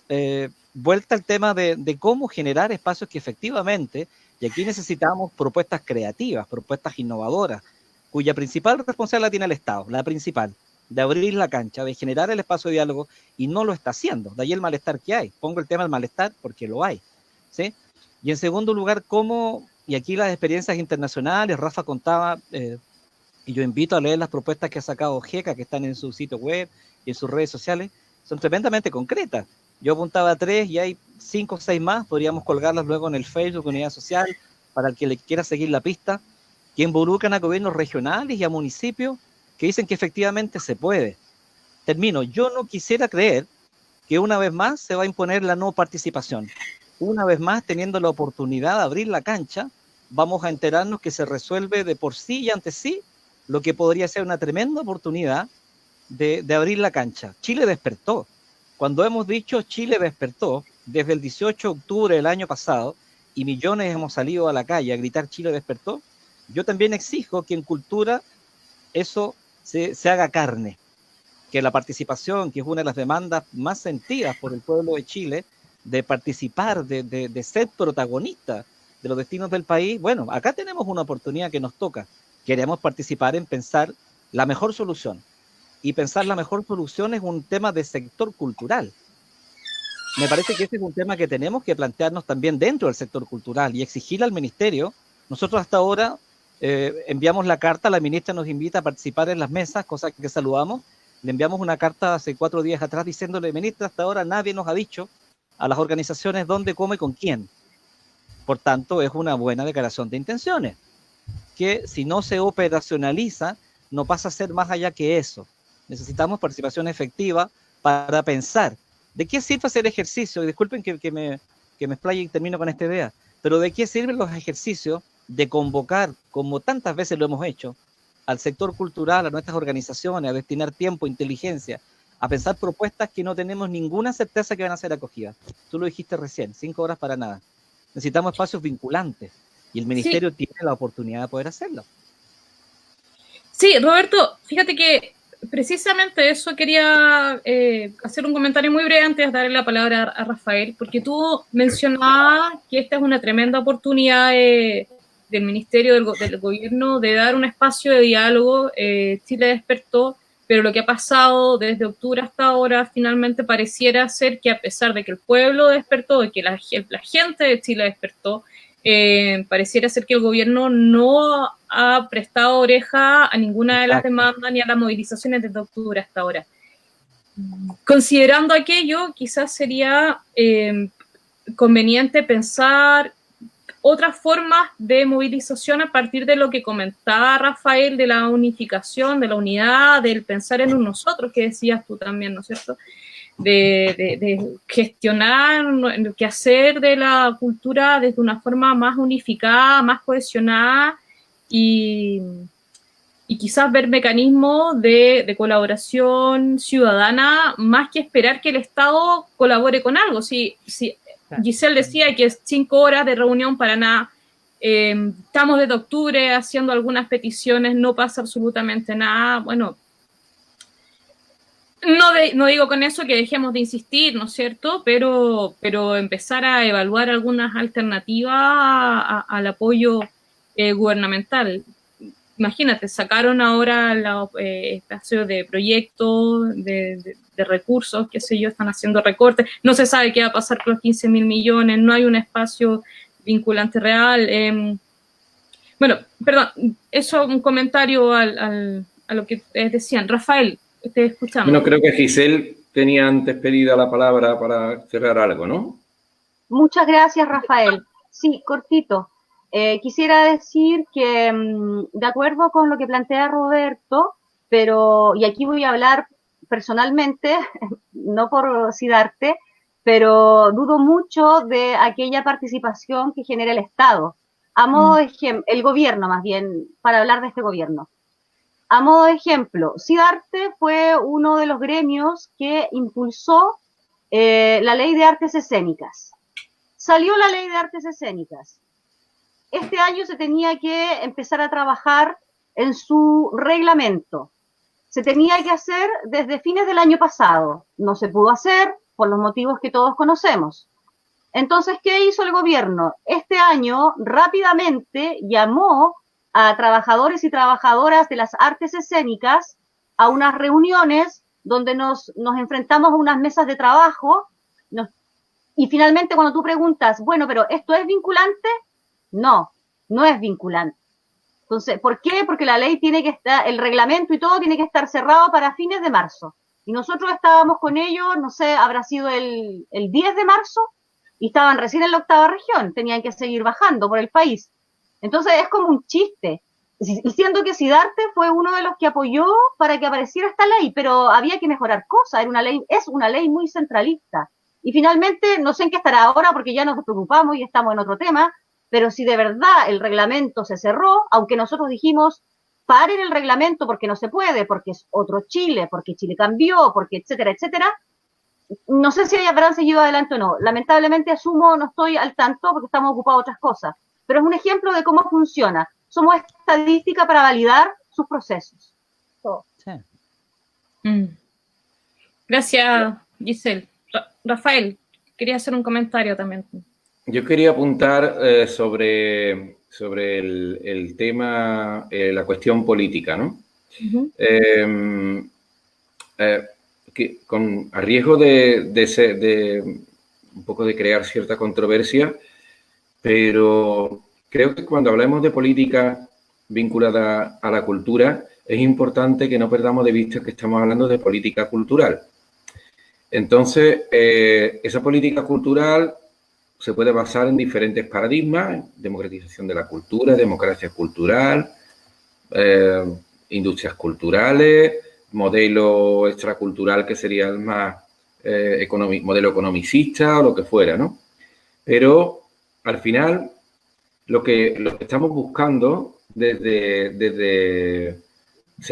vuelta al tema de cómo generar espacios que efectivamente, y aquí necesitamos propuestas creativas, propuestas innovadoras, cuya principal responsabilidad la tiene el Estado, la principal, de abrir la cancha, de generar el espacio de diálogo, y no lo está haciendo. De ahí el malestar que hay. Pongo el tema del malestar porque lo hay, ¿sí? Y en segundo lugar, cómo, y aquí las experiencias internacionales, Rafa contaba, y yo invito a leer las propuestas que ha sacado GECA, que están en su sitio web y en sus redes sociales, son tremendamente concretas. Yo apuntaba 3 y hay 5 o 6 más, podríamos colgarlas luego en el Facebook, Unidad Social, para el que le quiera seguir la pista, que involucran a gobiernos regionales y a municipios que dicen que efectivamente se puede. Termino. Yo no quisiera creer que una vez más se va a imponer la no participación. Una vez más, teniendo la oportunidad de abrir la cancha, vamos a enterarnos que se resuelve de por sí y ante sí lo que podría ser una tremenda oportunidad de abrir la cancha. Chile despertó. Cuando hemos dicho Chile despertó, desde el 18 de octubre del año pasado, y millones hemos salido a la calle a gritar Chile despertó, yo también exijo que en cultura eso se haga carne, que la participación, que es una de las demandas más sentidas por el pueblo de Chile, de participar, de ser protagonista de los destinos del país. Bueno, acá tenemos una oportunidad que nos toca. Queremos participar en pensar la mejor solución. Y pensar la mejor solución es un tema de sector cultural. Me parece que ese es un tema que tenemos que plantearnos también dentro del sector cultural y exigir al ministerio. Nosotros hasta ahora enviamos la carta, la ministra nos invita a participar en las mesas, cosa que saludamos. Le enviamos una carta hace 4 días atrás diciéndole, ministra, hasta ahora nadie nos ha dicho a las organizaciones dónde, cómo y con quién. Por tanto, es una buena declaración de intenciones, que si no se operacionaliza, no pasa a ser más allá que eso. Necesitamos participación efectiva, para pensar. ¿De qué sirve hacer ejercicio? Y disculpen que me explaye y termino con esta idea, pero ¿de qué sirven los ejercicios de convocar, como tantas veces lo hemos hecho, al sector cultural, a nuestras organizaciones, a destinar tiempo, inteligencia, a pensar propuestas que no tenemos ninguna certeza que van a ser acogidas? Tú lo dijiste recién, 5 horas para nada. Necesitamos espacios vinculantes y el ministerio tiene la oportunidad de poder hacerlo. Sí, Roberto, fíjate que precisamente eso quería hacer un comentario muy breve antes de darle la palabra a Rafael, porque tú mencionabas que esta es una tremenda oportunidad del Ministerio del Gobierno de dar un espacio de diálogo. Chile despertó, pero lo que ha pasado desde octubre hasta ahora finalmente pareciera ser que, a pesar de que el pueblo despertó, de que la gente de Chile despertó, pareciera ser que el gobierno no ha prestado oreja a ninguna de las demandas ni a las movilizaciones desde octubre hasta ahora. Considerando aquello, quizás sería conveniente pensar otras formas de movilización a partir de lo que comentaba Rafael, de la unificación, de la unidad, del pensar en un nosotros, que decías tú también, ¿no es cierto? De gestionar el quehacer de la cultura desde una forma más unificada, más cohesionada y quizás ver mecanismos de colaboración ciudadana más que esperar que el Estado colabore con algo. Si Giselle decía que es 5 horas de reunión para nada, estamos desde octubre haciendo algunas peticiones, no pasa absolutamente nada, bueno. No digo con eso que dejemos de insistir, ¿no es cierto? Pero empezar a evaluar algunas alternativas al apoyo gubernamental. Imagínate, sacaron ahora los espacios de proyectos, de recursos, qué sé yo, están haciendo recortes. No se sabe qué va a pasar con los 15.000 millones, no hay un espacio vinculante real. Bueno, perdón, eso un comentario a lo que decían. Rafael, te escuchamos. Bueno, creo que Giselle tenía antes pedida la palabra para cerrar algo, ¿no? Muchas gracias, Rafael. Sí, cortito. Quisiera decir que, de acuerdo con lo que plantea Roberto, y aquí voy a hablar personalmente, no por Sidarte, pero dudo mucho de aquella participación que genera el Estado. A modo de ejemplo, el gobierno más bien, para hablar de este gobierno. A modo de ejemplo, Sidarte fue uno de los gremios que impulsó la ley de artes escénicas. Salió la ley de artes escénicas. Este año se tenía que empezar a trabajar en su reglamento. Se tenía que hacer desde fines del año pasado. No se pudo hacer por los motivos que todos conocemos. Entonces, ¿qué hizo el gobierno? Este año rápidamente llamó a trabajadores y trabajadoras de las artes escénicas a unas reuniones donde nos enfrentamos a unas mesas de trabajo y finalmente cuando tú preguntas, bueno, pero ¿esto es vinculante? No es vinculante. Entonces, ¿por qué? Porque la ley tiene que estar, el reglamento y todo tiene que estar cerrado para fines de marzo. Y nosotros estábamos con ellos, no sé, habrá sido el 10 de marzo y estaban recién en la 8ª región, tenían que seguir bajando por el país. Entonces es como un chiste, siendo que Sidarte fue uno de los que apoyó para que apareciera esta ley, pero había que mejorar cosas, es una ley muy centralista. Y finalmente, no sé en qué estará ahora porque ya nos preocupamos y estamos en otro tema, pero si de verdad el reglamento se cerró, aunque nosotros dijimos, paren el reglamento porque no se puede, porque es otro Chile, porque Chile cambió, porque etcétera, etcétera, no sé si habrán seguido adelante o no. Lamentablemente asumo, no estoy al tanto porque estamos ocupados de otras cosas. Pero es un ejemplo de cómo funciona. Somos estadística para validar sus procesos. Sí. Gracias, Giselle. Rafael, quería hacer un comentario también. Yo quería apuntar sobre el tema, la cuestión política, ¿no? Uh-huh. Que a riesgo de un poco de crear cierta controversia, pero creo que cuando hablamos de política vinculada a la cultura, es importante que no perdamos de vista que estamos hablando de política cultural. Entonces, esa política cultural se puede basar en diferentes paradigmas: democratización de la cultura, democracia cultural, industrias culturales, modelo extracultural que sería el más modelo economicista o lo que fuera, ¿no? Pero al final lo que estamos buscando se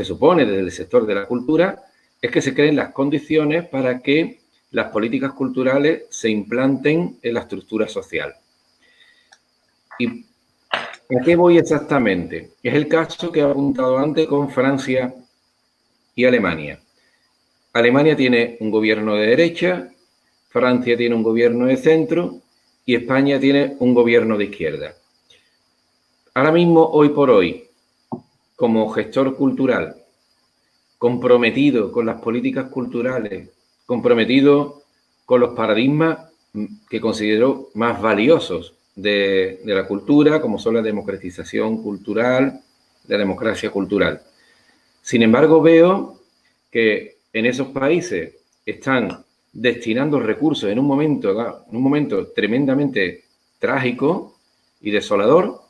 supone desde el sector de la cultura es que se creen las condiciones para que las políticas culturales se implanten en la estructura social. ¿Y a qué voy exactamente? Es el caso que he apuntado antes con Francia y Alemania. Alemania tiene un gobierno de derecha, Francia tiene un gobierno de centro y España tiene un gobierno de izquierda. Ahora mismo, hoy por hoy, como gestor cultural, comprometido con las políticas culturales, comprometido con los paradigmas que considero más valiosos de la cultura, como son la democratización cultural, la democracia cultural. Sin embargo, veo que en esos países están destinando recursos en un momento tremendamente trágico y desolador,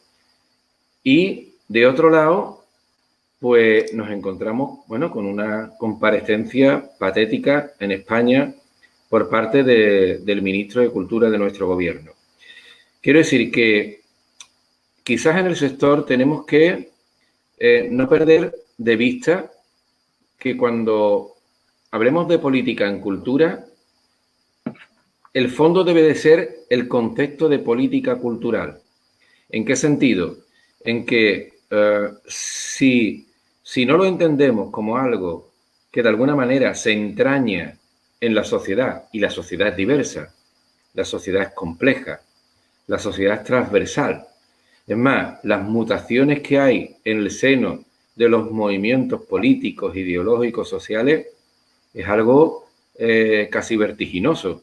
y de otro lado, pues nos encontramos, bueno, con una comparecencia patética en España por parte del ministro de Cultura de nuestro gobierno. Quiero decir que quizás en el sector tenemos que no perder de vista que cuando hablemos de política en cultura, el fondo debe de ser el concepto de política cultural. ¿En qué sentido? En que si no lo entendemos como algo que de alguna manera se entraña en la sociedad, y la sociedad es diversa, la sociedad es compleja, la sociedad es transversal. Es más, las mutaciones que hay en el seno de los movimientos políticos, ideológicos, sociales, es algo casi vertiginoso.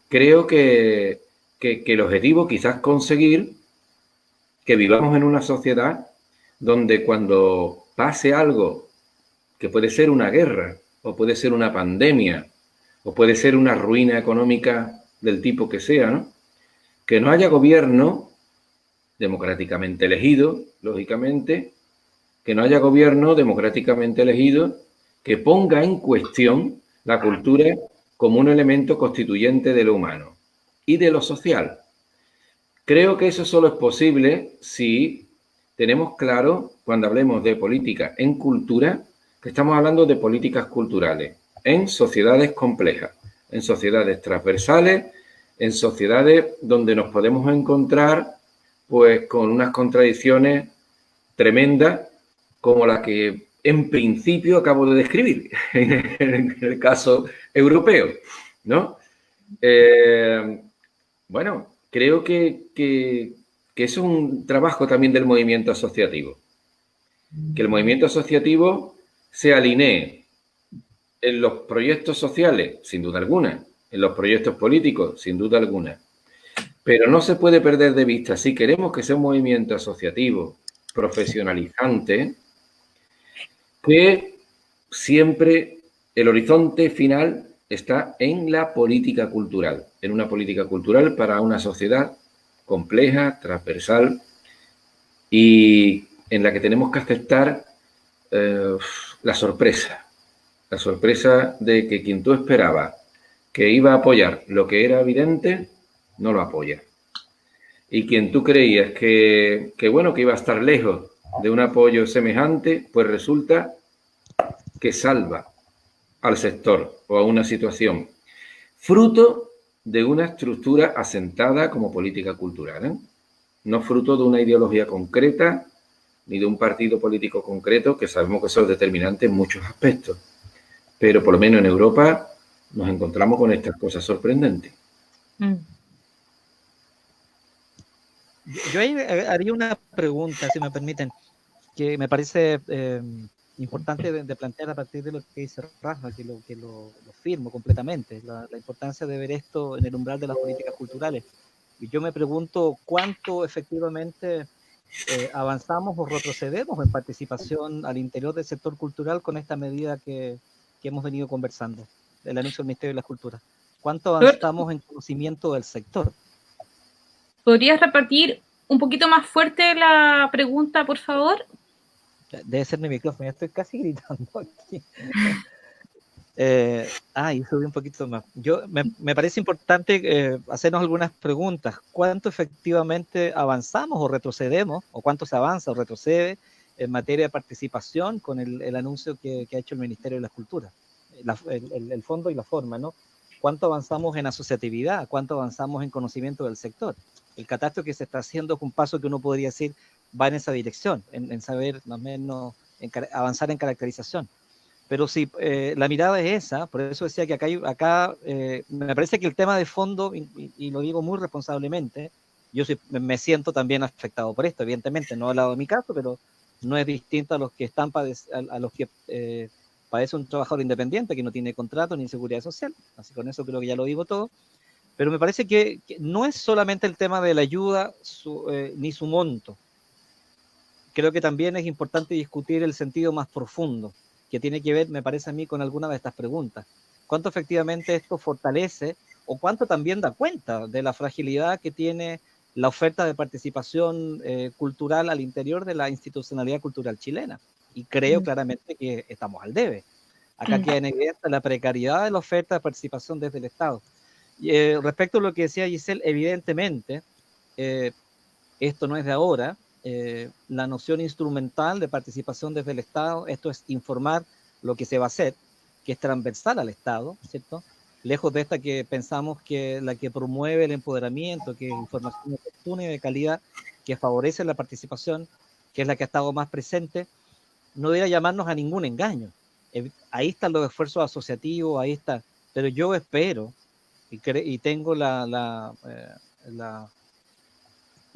Creo que el objetivo quizás conseguir que vivamos en una sociedad donde cuando pase algo, que puede ser una guerra, o puede ser una pandemia, o puede ser una ruina económica del tipo que sea, ¿no? Que no haya gobierno democráticamente elegido, lógicamente, que no haya gobierno democráticamente elegido que ponga en cuestión la cultura como un elemento constituyente de lo humano y de lo social. Creo que eso solo es posible si tenemos claro, cuando hablemos de política en cultura, que estamos hablando de políticas culturales en sociedades complejas, en sociedades transversales, en sociedades donde nos podemos encontrar pues con unas contradicciones tremendas como la que en principio acabo de describir en el caso europeo, ¿no? Bueno, creo que es un trabajo también del movimiento asociativo. Que el movimiento asociativo se alinee en los proyectos sociales, sin duda alguna, en los proyectos políticos, sin duda alguna. Pero no se puede perder de vista, si queremos que sea un movimiento asociativo profesionalizante, que siempre el horizonte final está en la política cultural, en una política cultural para una sociedad compleja, transversal y en la que tenemos que aceptar la sorpresa de que quien tú esperabas que iba a apoyar lo que era evidente, no lo apoya. Y quien tú creías que iba a estar lejos de un apoyo semejante, pues resulta que salva al sector o a una situación, fruto de una estructura asentada como política cultural, ¿eh? No fruto de una ideología concreta ni de un partido político concreto, que sabemos que eso es determinante en muchos aspectos. Pero por lo menos en Europa nos encontramos con estas cosas sorprendentes. Yo ahí haría una pregunta, si me permiten, que me parece importante de plantear a partir de lo que dice Rafa, que lo firmo completamente, la importancia de ver esto en el umbral de las políticas culturales. Y yo me pregunto cuánto efectivamente avanzamos o retrocedemos en participación al interior del sector cultural con esta medida que hemos venido conversando, el anuncio del Ministerio de las Culturas. ¿Cuánto avanzamos en conocimiento del sector? ¿Podrías repetir un poquito más fuerte la pregunta, por favor? Debe ser mi micrófono, ya estoy casi gritando aquí. Y subí un poquito más. Me parece importante hacernos algunas preguntas. ¿Cuánto efectivamente avanzamos o retrocedemos, o cuánto se avanza o retrocede en materia de participación con el anuncio que ha hecho el Ministerio de la Cultura? El fondo y la forma, ¿no? ¿Cuánto avanzamos en asociatividad? ¿Cuánto avanzamos en conocimiento del sector? El catastro que se está haciendo es un paso que uno podría decir va en esa dirección, en saber más o menos, avanzar en caracterización. Pero si la mirada es esa, por eso decía que acá me parece que el tema de fondo, y lo digo muy responsablemente, me siento también afectado por esto, evidentemente, no he hablado de mi caso, pero no es distinto a los que están a los que padece un trabajador independiente que no tiene contrato ni seguridad social, así con eso creo que ya lo digo todo, pero me parece que no es solamente el tema de la ayuda ni su monto, creo que también es importante discutir el sentido más profundo, que tiene que ver, me parece a mí, con alguna de estas preguntas. ¿Cuánto efectivamente esto fortalece o cuánto también da cuenta de la fragilidad que tiene la oferta de participación cultural al interior de la institucionalidad cultural chilena? Y creo claramente que estamos al debe. Acá queda en evidencia la precariedad de la oferta de participación desde el Estado. Respecto a lo que decía Giselle, evidentemente, esto no es de ahora, la noción instrumental de participación desde el Estado, esto es informar lo que se va a hacer, que es transversal al Estado, ¿cierto? Lejos de esta que pensamos que la que promueve el empoderamiento, que es información oportuna y de calidad, que favorece la participación, que es la que ha estado más presente, no debería llamarnos a ningún engaño. Ahí están los esfuerzos asociativos, ahí está, pero yo espero y tengo no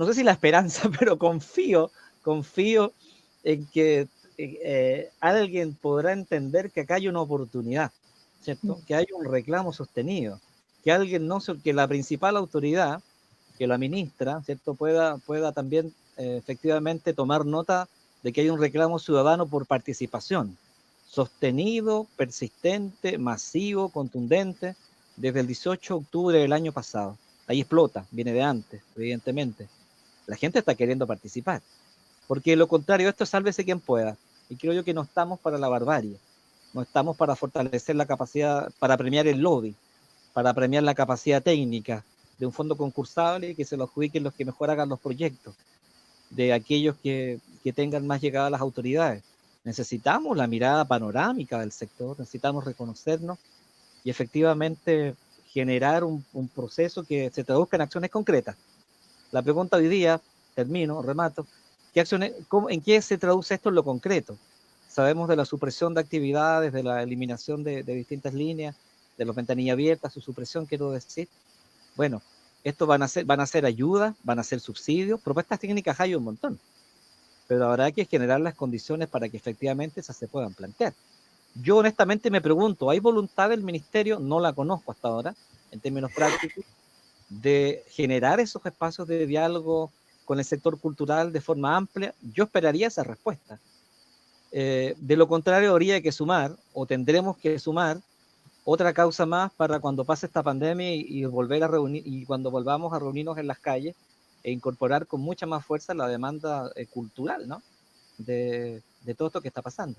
sé si la esperanza, pero confío en que alguien podrá entender que acá hay una oportunidad, ¿cierto? Que hay un reclamo sostenido, que la principal autoridad, que la ministra, ¿cierto? Pueda también efectivamente tomar nota de que hay un reclamo ciudadano por participación, sostenido, persistente, masivo, contundente, desde el 18 de octubre del año pasado. Ahí explota, viene de antes, evidentemente. La gente está queriendo participar, porque lo contrario, esto es sálvese quien pueda. Y creo yo que no estamos para la barbarie, no estamos para fortalecer la capacidad, para premiar el lobby, para premiar la capacidad técnica de un fondo concursable y que se lo adjudiquen los que mejor hagan los proyectos, de aquellos que tengan más llegada a las autoridades. Necesitamos la mirada panorámica del sector, necesitamos reconocernos y efectivamente generar un proceso que se traduzca en acciones concretas. La pregunta hoy día, remato, ¿en qué se traduce esto en lo concreto? Sabemos de la supresión de actividades, de la eliminación de distintas líneas, de las ventanillas abiertas, su supresión, quiero decir. Bueno, esto van a ser ayudas, van a ser subsidios, propuestas técnicas hay un montón, pero habrá que generar las condiciones para que efectivamente esas se puedan plantear. Yo honestamente me pregunto, ¿hay voluntad del ministerio? No la conozco hasta ahora, en términos prácticos, de generar esos espacios de diálogo con el sector cultural de forma amplia. Yo esperaría esa respuesta. De lo contrario, habría que sumar, o tendremos que sumar, otra causa más para cuando pase esta pandemia y volver a reunir, y cuando volvamos a reunirnos en las calles e incorporar con mucha más fuerza la demanda cultural, ¿no? De todo esto que está pasando.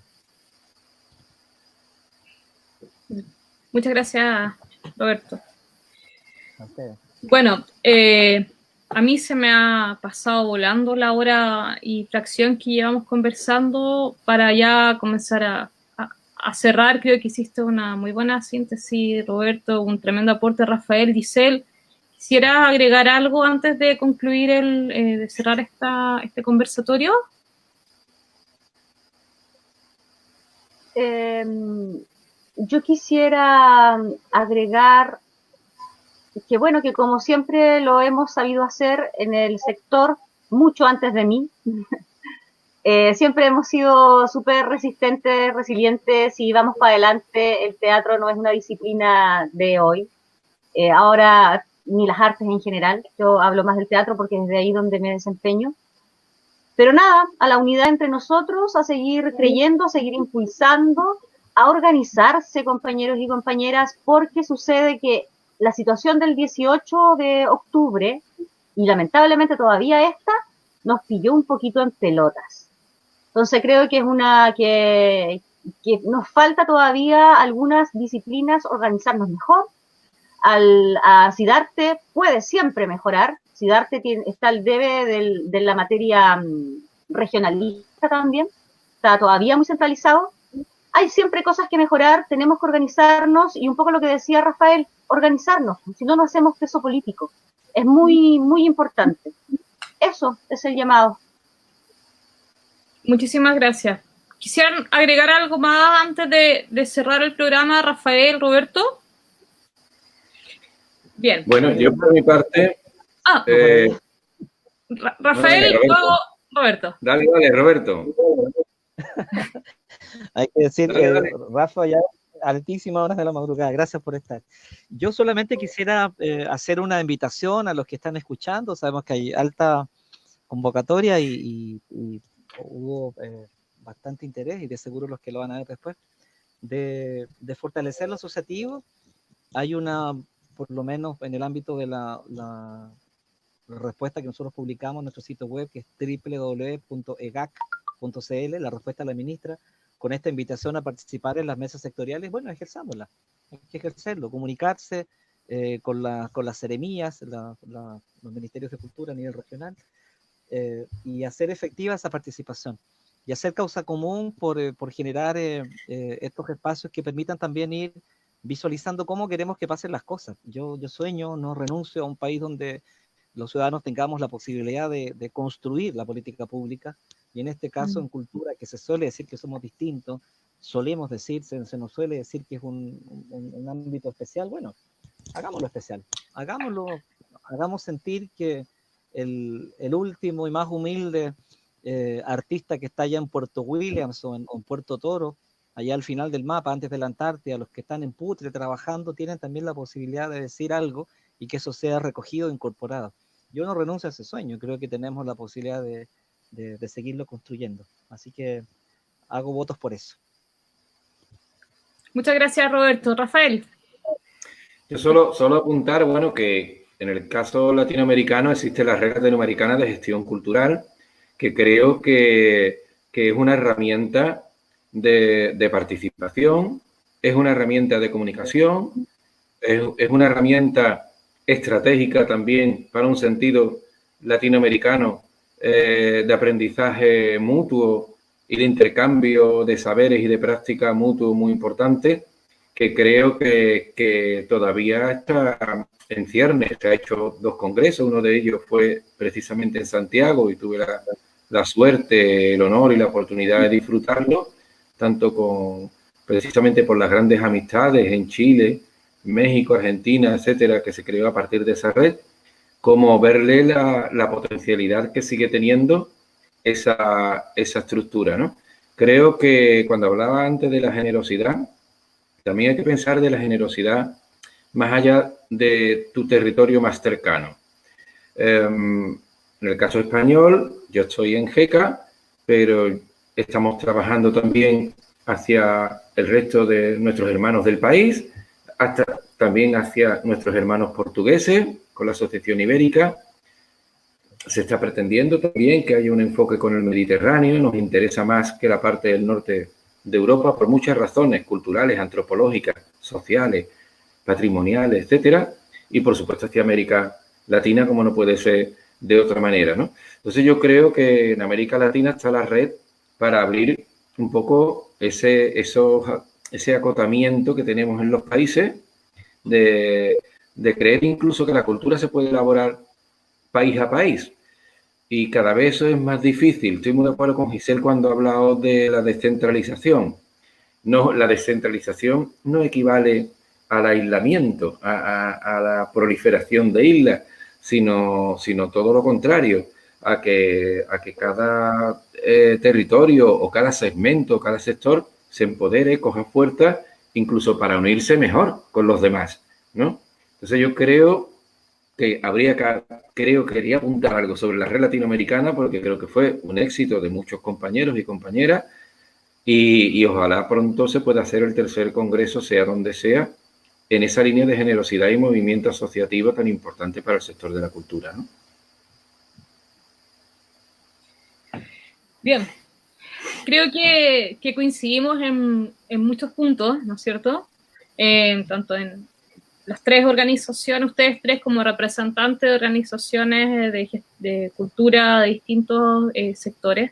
Muchas gracias, Roberto. Okay. Bueno, a mí se me ha pasado volando la hora y fracción que llevamos conversando para ya comenzar a cerrar. Creo que hiciste una muy buena síntesis, Roberto, un tremendo aporte, Rafael, Giselle. ¿Quisiera agregar algo antes de concluir de cerrar este conversatorio? Yo quisiera agregar que bueno, que como siempre lo hemos sabido hacer en el sector, mucho antes de mí, siempre hemos sido súper resistentes, resilientes y vamos para adelante. El teatro no es una disciplina de hoy, ahora ni las artes en general, yo hablo más del teatro porque es de ahí donde me desempeño. Pero nada, a la unidad entre nosotros, a seguir creyendo, a seguir impulsando, a organizarse, compañeros y compañeras, porque sucede que la situación del 18 de octubre, y lamentablemente todavía esta, nos pilló un poquito en pelotas. Entonces creo que es que nos falta todavía algunas disciplinas organizarnos mejor. Sidarte puede siempre mejorar. Sidarte está al debe de la materia regionalista también. Está todavía muy centralizado. Hay siempre cosas que mejorar, tenemos que organizarnos y un poco lo que decía Rafael, organizarnos, si no, no hacemos peso político. Es muy, muy importante. Eso es el llamado. Muchísimas gracias. ¿Quisieran agregar algo más antes de cerrar el programa, Rafael, Roberto? Bien. Bueno, yo por mi parte... Rafael, luego Roberto. Dale, Roberto. Hay que decir, dale. Rafa, ya altísimas horas de la madrugada, gracias por estar. Yo solamente quisiera hacer una invitación a los que están escuchando. Sabemos que hay alta convocatoria y hubo bastante interés, y de seguro los que lo van a ver después, de fortalecer lo asociativo. Hay por lo menos en el ámbito de la respuesta que nosotros publicamos en nuestro sitio web, que es www.egac.cl, la respuesta a la ministra, con esta invitación a participar en las mesas sectoriales. Bueno, ejerzámosla, hay que ejercerlo, comunicarse con las seremías, los ministerios de cultura a nivel regional, y hacer efectiva esa participación y hacer causa común por generar estos espacios que permitan también ir visualizando cómo queremos que pasen las cosas. Yo sueño, no renuncio a un país donde los ciudadanos tengamos la posibilidad de construir la política pública, y en este caso en cultura, que se suele decir que somos distintos, solemos decir, se nos suele decir que es un ámbito especial. Bueno, hagámoslo especial, hagamos sentir que el último y más humilde artista que está allá en Puerto Williams o en Puerto Toro, allá al final del mapa, antes de la Antártida, los que están en Putre trabajando, tienen también la posibilidad de decir algo y que eso sea recogido e incorporado. Yo no renuncio a ese sueño, creo que tenemos la posibilidad de seguirlo construyendo. Así que hago votos por eso. Muchas gracias, Roberto. Rafael. Yo solo apuntar, bueno, que en el caso latinoamericano existe la Red Latinoamericana de Gestión Cultural, que creo que es una herramienta de participación, es una herramienta de comunicación, es una herramienta estratégica también para un sentido latinoamericano de aprendizaje mutuo y de intercambio de saberes y de práctica mutuo muy importante, que creo que todavía está en ciernes. Se ha hecho 2 congresos, uno de ellos fue precisamente en Santiago y tuve la suerte, el honor y la oportunidad de disfrutarlo, tanto precisamente por las grandes amistades en Chile, México, Argentina, etcétera, que se creó a partir de esa red, como verle la potencialidad que sigue teniendo esa estructura, ¿no? Creo que cuando hablaba antes de la generosidad, también hay que pensar de la generosidad más allá de tu territorio más cercano. En el caso español, yo estoy en GECA, pero estamos trabajando también hacia el resto de nuestros hermanos del país, también hacia nuestros hermanos portugueses, con la Asociación Ibérica. Se está pretendiendo también que haya un enfoque con el Mediterráneo, nos interesa más que la parte del norte de Europa por muchas razones culturales, antropológicas, sociales, patrimoniales, etcétera, y por supuesto hacia América Latina, como no puede ser de otra manera, ¿no? Entonces yo creo que en América Latina está la red para abrir un poco ese acotamiento que tenemos en los países de creer incluso que la cultura se puede elaborar país a país. Y cada vez eso es más difícil. Estoy muy de acuerdo con Giselle cuando ha hablado de la descentralización. No, la descentralización no equivale al aislamiento, a la proliferación de islas, sino todo lo contrario, a que cada territorio o cada segmento o cada sector se empodere, coja fuerza, incluso para unirse mejor con los demás, ¿no? Entonces yo creo que quería apuntar algo sobre la red latinoamericana porque creo que fue un éxito de muchos compañeros y compañeras y ojalá pronto se pueda hacer el 3er congreso, sea donde sea, en esa línea de generosidad y movimiento asociativo tan importante para el sector de la cultura, ¿no? Bien. creo que coincidimos en muchos puntos, ¿no es cierto? Tanto en las tres organizaciones, ustedes tres como representantes de organizaciones de cultura de distintos sectores.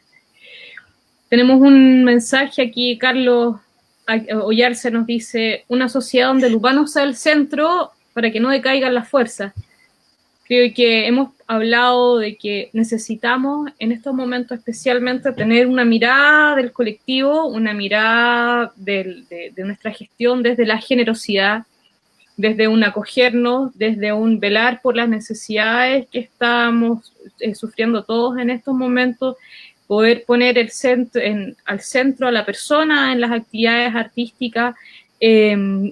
Tenemos un mensaje aquí, Carlos Ollarse nos dice, una sociedad donde el humano sea el centro para que no decaigan las fuerzas. Creo que hemos hablado de que necesitamos en estos momentos especialmente tener una mirada del colectivo, una mirada de nuestra gestión desde la generosidad, desde un acogernos, desde un velar por las necesidades que estamos sufriendo todos en estos momentos, poder poner al centro a la persona en las actividades artísticas,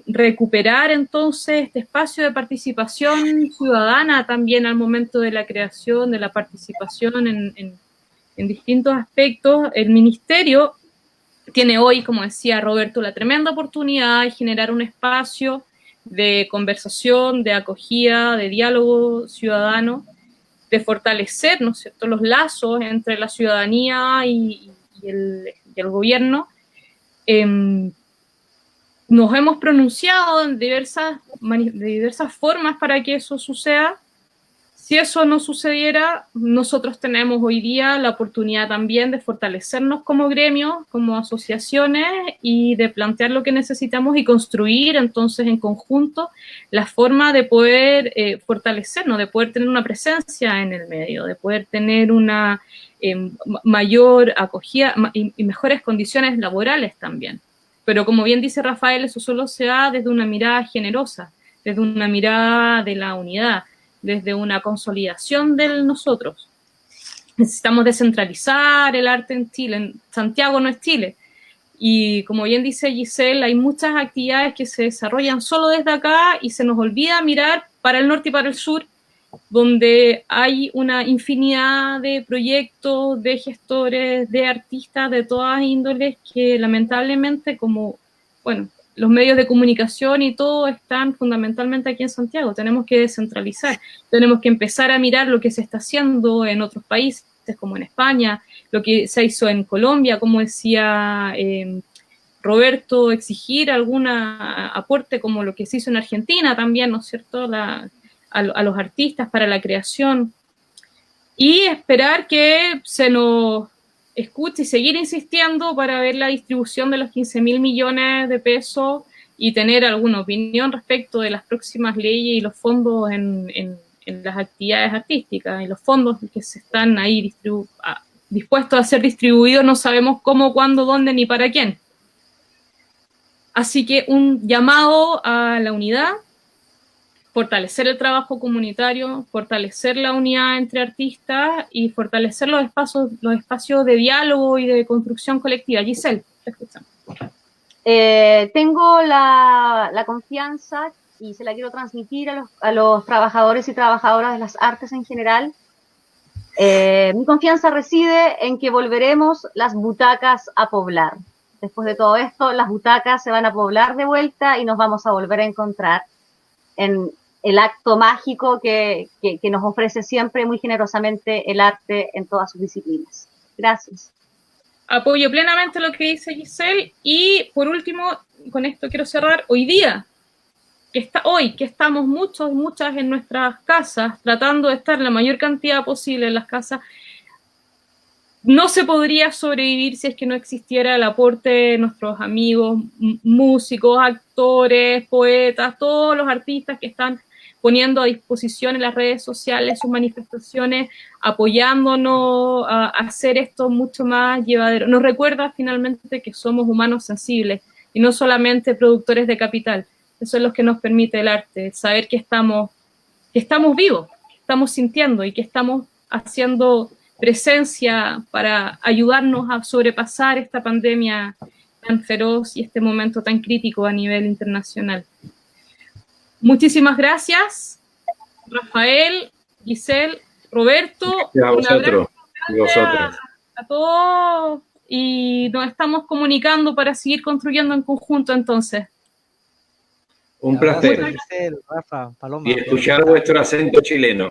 recuperar entonces este espacio de participación ciudadana también al momento de la creación, de la participación en distintos aspectos. El Ministerio tiene hoy, como decía Roberto, la tremenda oportunidad de generar un espacio de conversación, de acogida, de diálogo ciudadano, de fortalecer, ¿no es cierto?, los lazos entre la ciudadanía y el gobierno. Nos hemos pronunciado de diversas formas para que eso suceda. Si eso no sucediera, nosotros tenemos hoy día la oportunidad también de fortalecernos como gremios, como asociaciones y de plantear lo que necesitamos y construir entonces en conjunto la forma de poder fortalecernos, de poder tener una presencia en el medio, de poder tener una mayor acogida y mejores condiciones laborales también. Pero como bien dice Rafael, eso solo se da desde una mirada generosa, desde una mirada de la unidad, desde una consolidación del nosotros. Necesitamos descentralizar el arte en Chile. Santiago no es Chile. Y como bien dice Giselle, hay muchas actividades que se desarrollan solo desde acá y se nos olvida mirar para el norte y para el sur, donde hay una infinidad de proyectos, de gestores, de artistas de todas índoles que lamentablemente los medios de comunicación y todo están fundamentalmente aquí en Santiago. Tenemos que descentralizar, tenemos que empezar a mirar lo que se está haciendo en otros países, como en España, lo que se hizo en Colombia, como decía Roberto, exigir algún aporte como lo que se hizo en Argentina también, ¿no es cierto?, a los artistas para la creación, y esperar que se nos escuche y seguir insistiendo para ver la distribución de los 15.000 millones de pesos y tener alguna opinión respecto de las próximas leyes y los fondos en las actividades artísticas y los fondos que se están ahí dispuestos a ser distribuidos, no sabemos cómo, cuándo, dónde ni para quién. Así que un llamado a la unidad, fortalecer el trabajo comunitario, fortalecer la unidad entre artistas y fortalecer los espacios de diálogo y de construcción colectiva. Giselle, te escuchamos. Tengo la confianza y se la quiero transmitir a los trabajadores y trabajadoras de las artes en general. Mi confianza reside en que volveremos las butacas a poblar. Después de todo esto, las butacas se van a poblar de vuelta y nos vamos a volver a encontrar en el acto mágico que nos ofrece siempre muy generosamente el arte en todas sus disciplinas. Gracias. Apoyo plenamente lo que dice Giselle. Y por último, con esto quiero cerrar, hoy que estamos muchos y muchas en nuestras casas, tratando de estar la mayor cantidad posible en las casas, no se podría sobrevivir si es que no existiera el aporte de nuestros amigos, músicos, actores, poetas, todos los artistas que están poniendo a disposición en las redes sociales sus manifestaciones, apoyándonos a hacer esto mucho más llevadero. Nos recuerda finalmente que somos humanos sensibles y no solamente productores de capital. Eso es lo que nos permite el arte, saber que estamos vivos, que estamos sintiendo y que estamos haciendo presencia para ayudarnos a sobrepasar esta pandemia tan feroz y este momento tan crítico a nivel internacional. Muchísimas gracias, Rafael, Giselle, Roberto. A vosotros y vosotras. A todos, y nos estamos comunicando para seguir construyendo en conjunto entonces. Un placer. Giselle, Rafa, Paloma. Y escuchar vuestro acento chileno.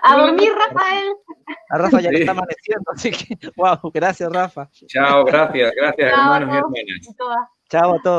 A dormir, Rafael. A Rafa ya le Sí. está amaneciendo, así que, wow, gracias, Rafa. Chao, gracias, Chao, hermanos y todos hermanas. y todas. Chao a todos.